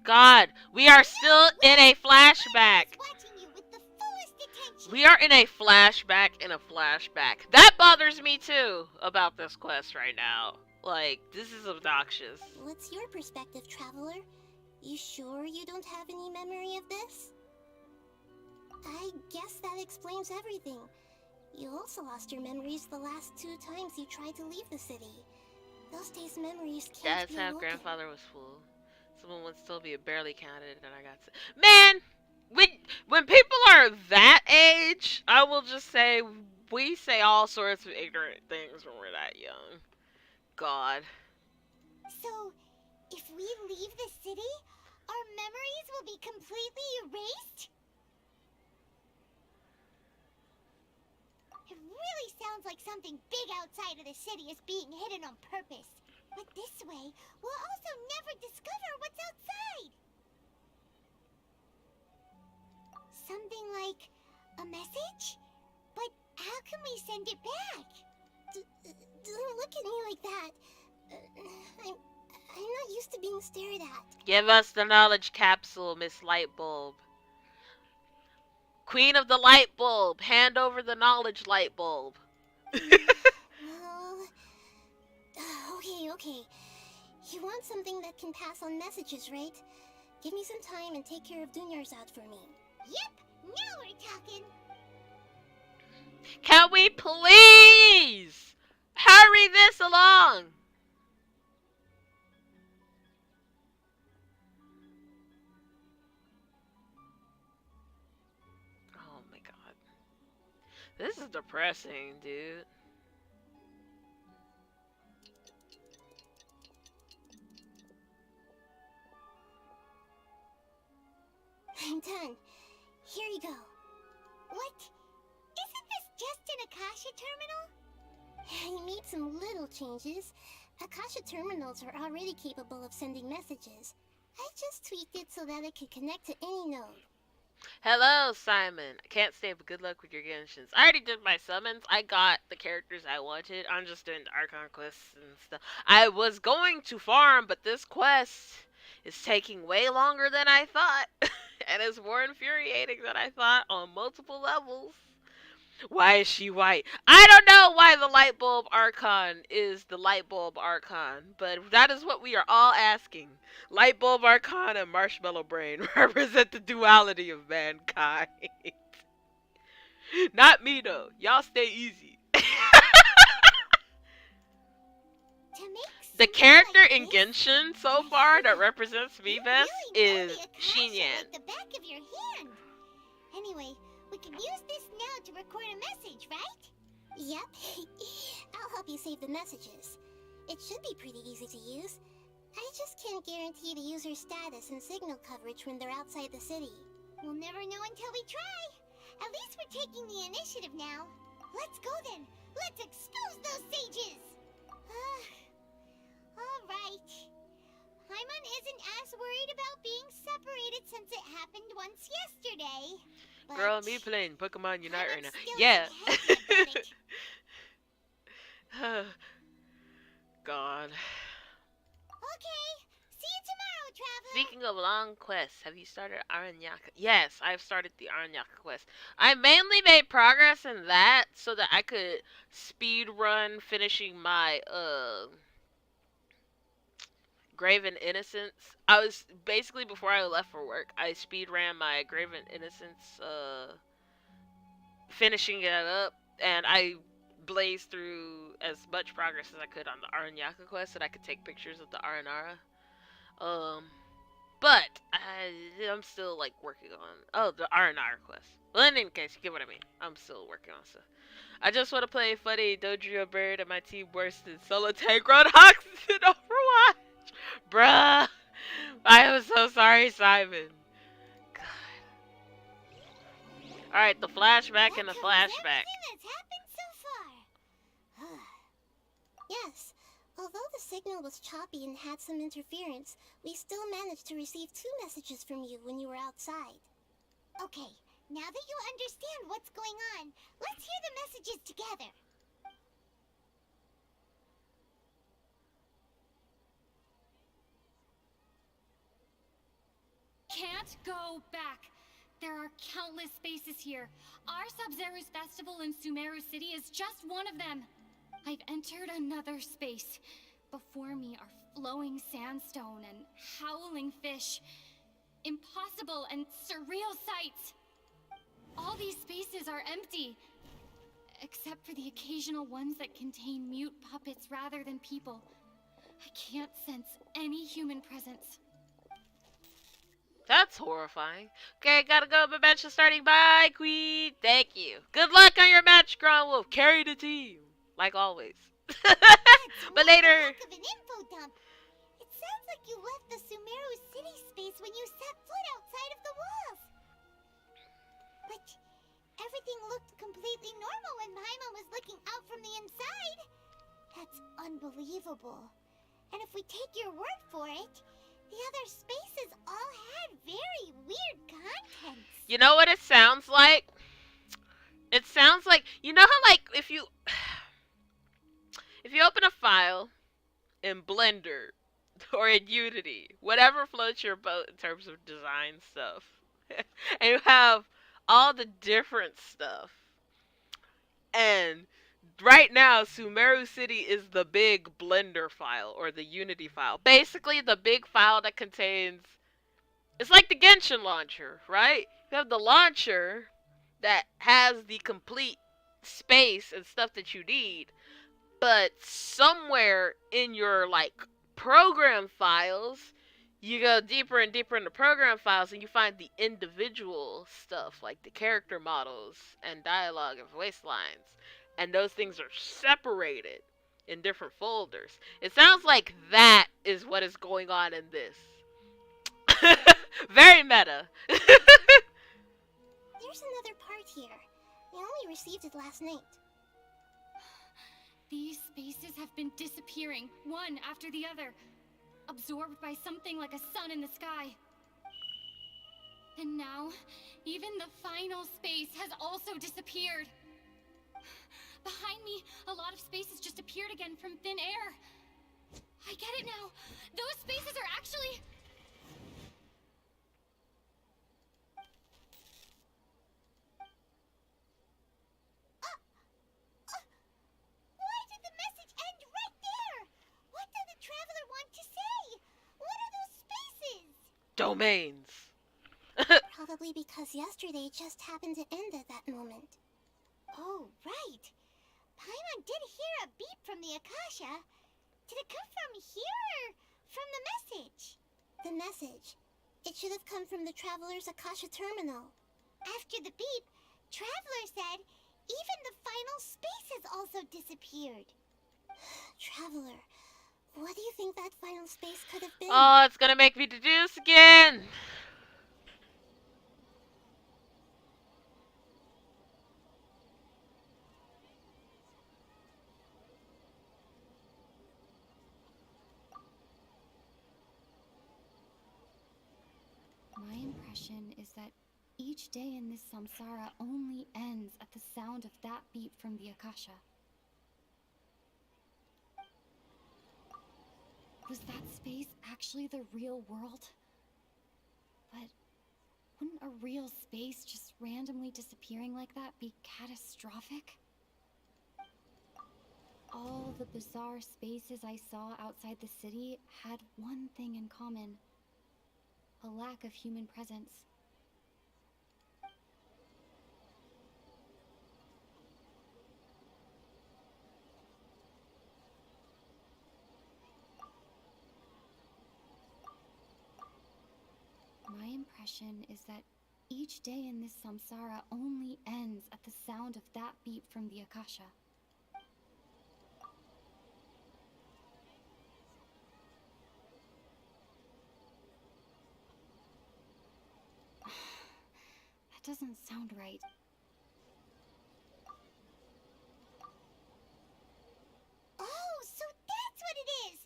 God, we are still in a flashback. Watching you with the fullest attention. We are in a flashback in a flashback. That bothers me too about this quest right now. Like, this is obnoxious. What's your perspective, Traveler? You sure you don't have any memory of this? I guess that explains everything. You also lost your memories the last 2 times you tried to leave the city. Those days' memories can't That's be how awoken. grandfather was full. Someone would still be barely counted, and I got man. When people are that age, I will just say we say all sorts of ignorant things when we're that young. God. So, if we leave the city, our memories will be completely erased? It really sounds like something big outside of the city is being hidden on purpose. But this way, we'll also never discover what's outside. Something like a message? But how can we send it back? Don't look at me like that. I'm not used to being stared at. Give us the knowledge capsule, Miss Lightbulb. Queen of the light bulb, hand over the knowledge light bulb. Well, okay. You want something that can pass on messages, right? Give me some time and take care of Dunyar's out for me. Yep, now we're talking. Can we please hurry this along? Oh my god. This is depressing, dude. I'm done. Here you go. What? Isn't this just an Akasha terminal? I made some little changes. Akasha terminals are already capable of sending messages. I just tweaked it so that it could connect to any node. Hello, Simon. I can't stay, but good luck with your Genshins. I already did my summons. I got the characters I wanted. I'm just doing the Archon quests and stuff. I was going to farm, but this quest is taking way longer than I thought. And it's more infuriating than I thought on multiple levels. Why is she white? I don't know why the light bulb Archon is the light bulb Archon, but that is what we are all asking. Light bulb Archon and Marshmallow Brain represent the duality of mankind. Not me though. Y'all stay easy. The character in Genshin so far that represents me best is Xinyan. Like the back of your hand. Anyway, we can use this now to record a message, right? Yep. I'll help you save the messages. It should be pretty easy to use. I just can't guarantee the user's status and signal coverage when they're outside the city. We'll never know until we try. At least we're taking the initiative now. Let's go then. Let's expose those sages. All right. Paimon isn't as worried about being separated since it happened once yesterday. But Girl, me playing Pokemon Unite right now. still Yeah. hesitant about it. God. Okay. See you tomorrow, Traveler. Speaking of long quests, have you started Aranyaka? Yes, I've started the Aranyaka quest. I mainly made progress in that so that I could speed run finishing my Graven Innocence. I was basically before I left for work, I speed ran my Graven Innocence finishing it up, and I blazed through as much progress as I could on the Aranyaka quest so that I could take pictures of the Aranara. Um But I'm still like working on the R&R quest. Well, in any case, you get what I mean. I'm still working on stuff. I just want to play funny Dodrio Bird and my team worse than solo tank Roadhogs in Overwatch. Bruh, I am so sorry, Simon. God. All right, the flashback and the flashback. Everything that's happened so far. Yes, although the signal was choppy and had some interference, we still managed to receive 2 messages from you when you were outside. Okay, now that you understand what's going on, let's hear the messages together. Can't go back. There are countless spaces here. Our Sub-Zero's festival in Sumeru City is just one of them. I've entered another space. Before me are flowing sandstone and howling fish. Impossible and surreal sights. All these spaces are empty, except for the occasional ones that contain mute puppets rather than people. I can't sense any human presence. That's horrifying. Okay, gotta go. My match is starting. Bye, Queen. Thank you. Good luck on your match, Ground Wolf. Carry the team. Like always. But later. Of an info dump. It sounds like you left the Sumeru City space when you set foot outside of the walls. But everything looked completely normal when Paimon was looking out from the inside. That's unbelievable. And if we take your word for it, the other spaces all had very weird contents. You know what it sounds like? It sounds like, you know how like if you open a file in Blender or in Unity, whatever floats your boat in terms of design stuff, and you have all the different stuff, and right now Sumeru City is the big Blender file or the Unity file. Basically the big file that contains, it's like the Genshin launcher, right? You have the launcher that has the complete space and stuff that you need, but somewhere in your like program files, you go deeper and deeper into program files and you find the individual stuff like the character models and dialogue and voice lines, and those things are separated in different folders. It sounds like that is what is going on in this. Very meta. There's another part here. I only received it last night. These spaces have been disappearing, one after the other, absorbed by something like a sun in the sky. And now, even the final space has also disappeared. Behind me, a lot of spaces just appeared again from thin air. I get it now. Those spaces are actually... Why did the message end right there? What did the traveler want to say? What are those spaces? Domains. Probably because yesterday just happened to end at that moment. Oh, right. Paimon did hear a beep from the Akasha. Did it come from here or from the message? The message. It should have come from the Traveler's Akasha terminal. After the beep, Traveler said even the final space has also disappeared. Traveler, what do you think that final space could have been? Oh, it's gonna make me deduce again. My impression is that each day in this samsara only ends at the sound of that beep from the Akasha. Was that space actually the real world? But wouldn't a real space just randomly disappearing like that be catastrophic? All the bizarre spaces I saw outside the city had one thing in common: a lack of human presence. My impression is that each day in this samsara only ends at the sound of that beep from the Akasha. That doesn't sound right. Oh, so that's what it is!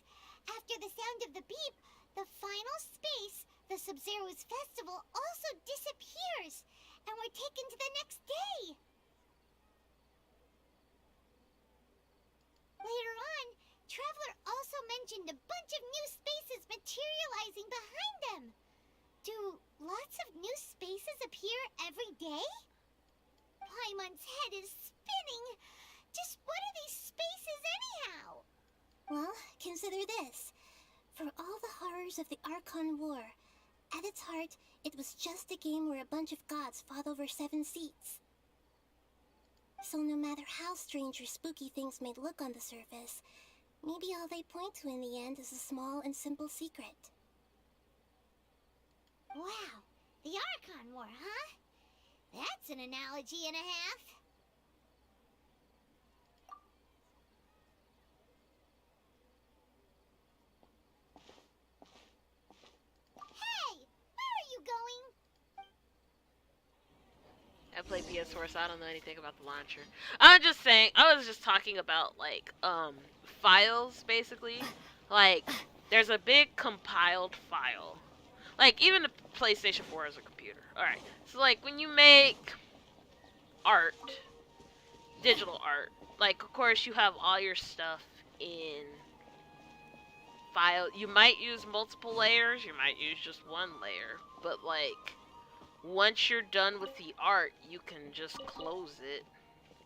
After the sound of the beep, the final space, the Sub-Zero's festival, also disappears, and we're taken to the next day. Later on, Traveler also mentioned a bunch of new spaces materializing behind them. Do lots of new spaces appear every day? Paimon's head is spinning. Just what are these spaces anyhow? Well, consider this. For all the horrors of the Archon War, at its heart, it was just a game where a bunch of gods fought over 7 seats. So no matter how strange or spooky things may look on the surface, maybe all they point to in the end is a small and simple secret. Wow, the Archon War, huh? That's an analogy and a half. Hey, where are you going? I play PS4, so I don't know anything about the launcher. I'm just saying, I was just talking about, like, files, basically. Like, there's a big compiled file. Like, even the PlayStation 4 is a computer. Alright, so, like, when you make art, digital art, like, of course, you have all your stuff in file. You might use multiple layers, you might use just one layer, but, like, once you're done with the art, you can just close it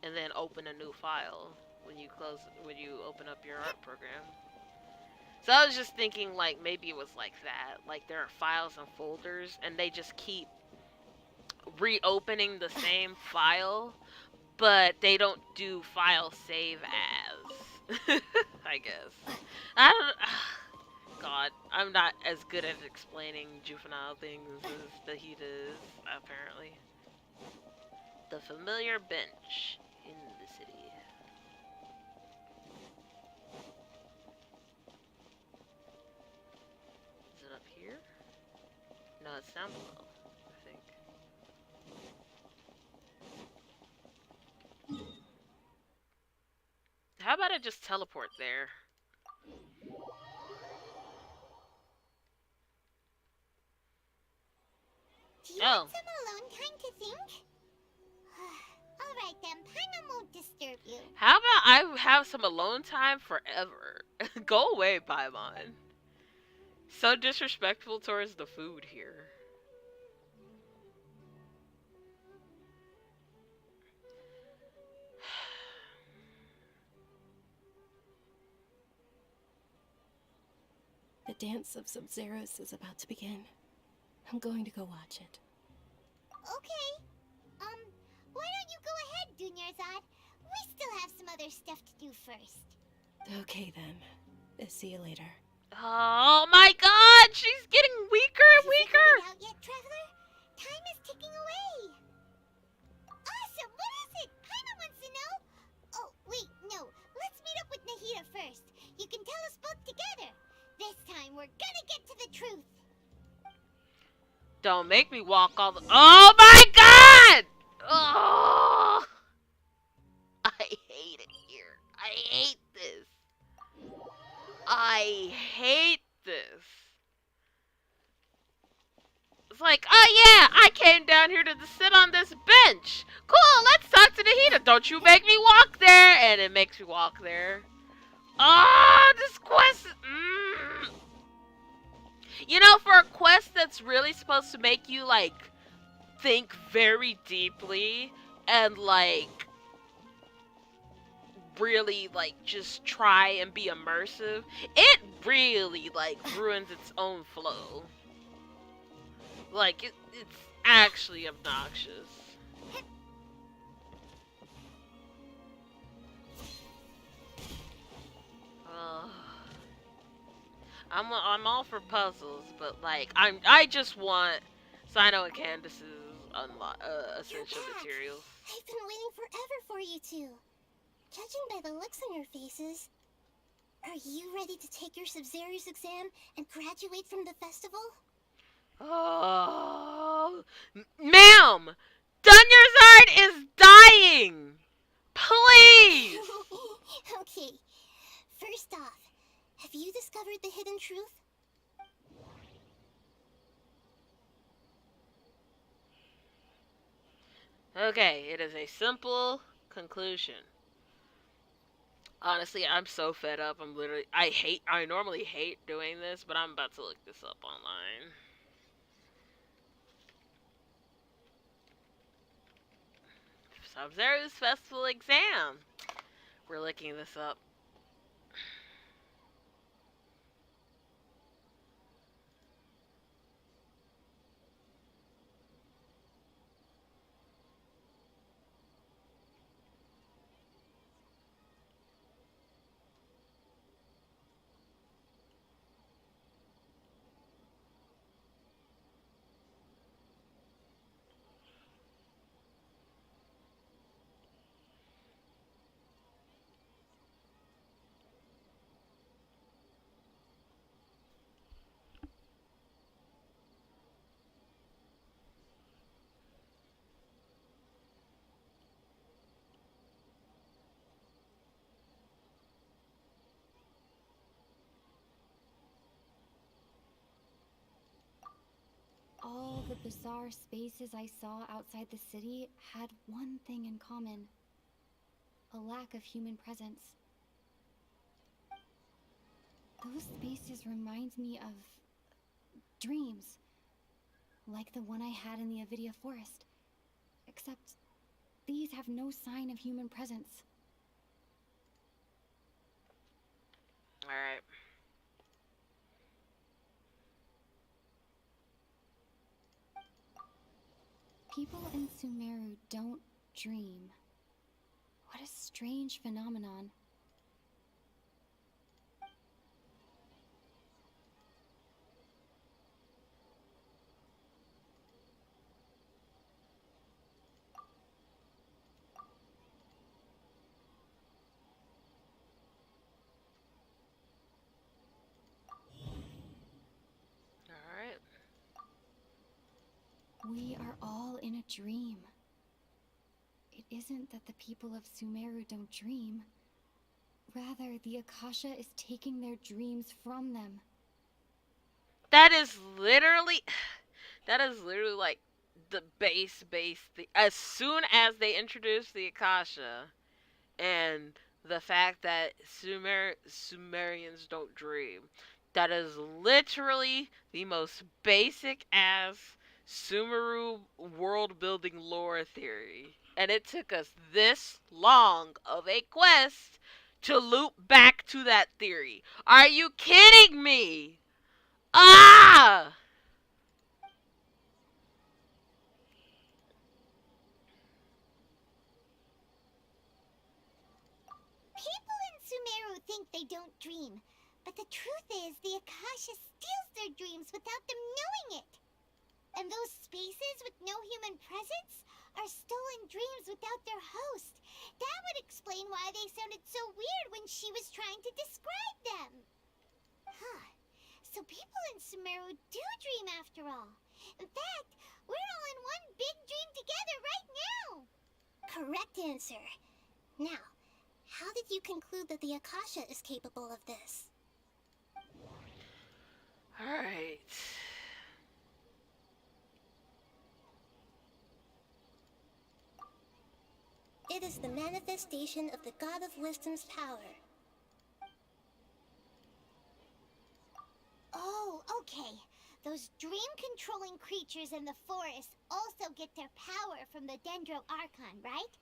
and then open a new file when you open up your art program. So I was just thinking, like, maybe it was like that. Like, there are files and folders, and they just keep reopening the same file, but they don't do file save as. I guess. I don't. God, I'm not as good at explaining juvenile things as the heat is, apparently. The familiar bench in the city. Is it up here? No, it's down below, I think. How about I just teleport there? Do you want some alone time to think? Alright then, Paimon won't disturb you. How about I have some alone time forever? Go away, Paimon. So disrespectful towards the food here. The dance of Sub-Zeros is about to begin. I'm going to go watch it. Okay. Why don't you go ahead, Dunyarzad? We still have some other stuff to do first. Okay then. See you later. Oh my god, she's getting weaker and weaker! Have you figured it out yet, Traveler? Time is ticking away. Awesome, what is it? Paimon wants to know. Oh, wait, no. Let's meet up with Nahida first. You can tell us both together. This time, we're gonna get to the truth. Don't make me walk all the— Oh my god! Oh! I hate it here. I hate this. I hate this. It's like, oh yeah, I came down here to sit on this bench. Cool, let's talk to Nahida. Don't you make me walk there. And it makes me walk there. Ah, this quest. You know, for a quest that's really supposed to make you, like, think very deeply and, like, really, like, just try and be immersive, it really, like, ruins its own flow. Like, it's actually obnoxious. I'm all for puzzles, but like I just want Cyno and Candace's essential materials. I've been waiting forever for you two. Judging by the looks on your faces, are you ready to take your Sub-Zero's exam and graduate from the festival? Oh, ma'am, Dunyarzard is dying. Please. Okay. First off, have you discovered the hidden truth? Okay, it is a simple conclusion. Honestly, I'm so fed up. I normally hate doing this, but I'm about to look this up online. Sub-Zero's festival exam. We're looking this up. All the bizarre spaces I saw outside the city had one thing in common: a lack of human presence. Those spaces remind me of dreams, like the one I had in the Avidia Forest, except these have no sign of human presence. Alright. People in Sumeru don't dream. What a strange phenomenon. Alright. We are all in a dream. It isn't that the people of Sumeru don't dream. Rather, the Akasha is taking their dreams from them. That is literally like the base thing. As soon as they introduce the Akasha and the fact that Sumerians don't dream, that is literally the most basic ass Sumeru world building lore theory. And it took us this long of a quest to loop back to that theory. Are you kidding me? Ah! People in Sumeru think they don't dream, but the truth is the Akasha steals their dreams without them knowing it. And those spaces with no human presence are stolen dreams without their host. That would explain why they sounded so weird when she was trying to describe them. Huh. So people in Sumeru do dream after all. In fact, we're all in one big dream together right now. Correct answer. Now, how did you conclude that the Akasha is capable of this? Alright. It is the manifestation of the God of Wisdom's power. Oh, okay. Those dream-controlling creatures in the forest also get their power from the Dendro Archon, right?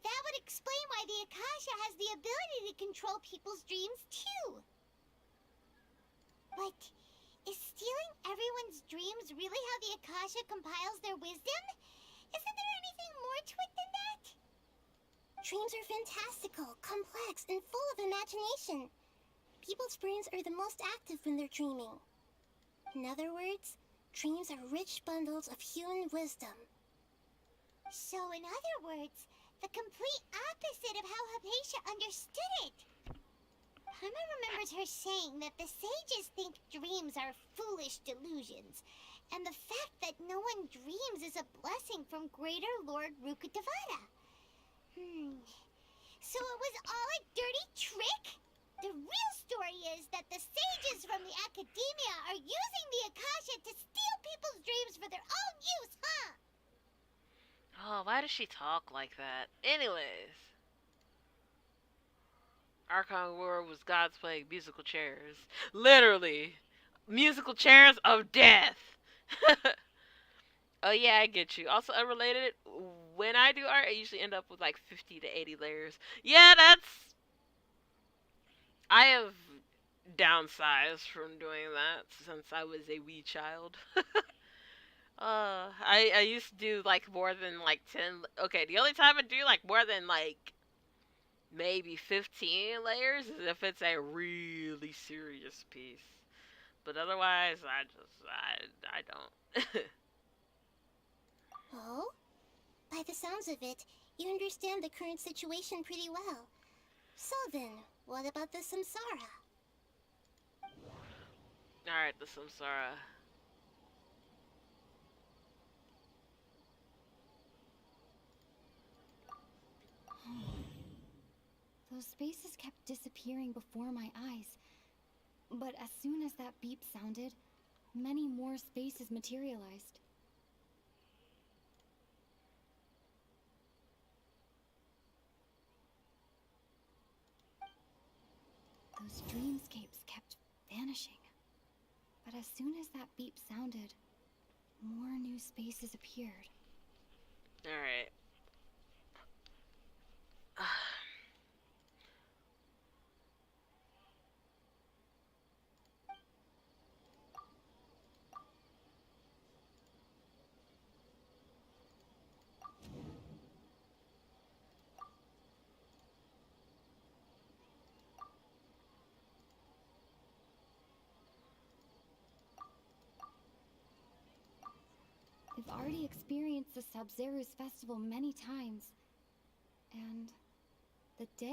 That would explain why the Akasha has the ability to control people's dreams, too. But is stealing everyone's dreams really how the Akasha compiles their wisdom? Isn't there anything more to it than that? Dreams are fantastical, complex, and full of imagination. People's brains are the most active when they're dreaming. In other words, dreams are rich bundles of human wisdom. So, in other words, the complete opposite of how Hypatia understood it. Paimon remembers her saying that the sages think dreams are foolish delusions, and the fact that no one dreams is a blessing from Greater Lord Rukkhadevata. So it was all a dirty trick? The real story is that the sages from the academia are using the Akasha to steal people's dreams for their own use, huh? Oh, why does she talk like that? Anyways. Archon War was God's playing musical chairs. Literally. Musical chairs of death. Oh yeah, I get you. Also unrelated, when I do art, I usually end up with like 50 to 80 layers. Yeah, I have downsized from doing that since I was a wee child. I used to do like more than like 10. Okay, the only time I do like more than like maybe 15 layers is if it's a really serious piece. But otherwise, I don't. Oh? By the sounds of it, you understand the current situation pretty well. So then, what about the samsara? Alright, the samsara. Those spaces kept disappearing before my eyes. But as soon as that beep sounded, many more spaces materialized. Those dreamscapes kept vanishing. But as soon as that beep sounded, more new spaces appeared. Alright. I've already experienced the Sub-Zero's festival many times. And the day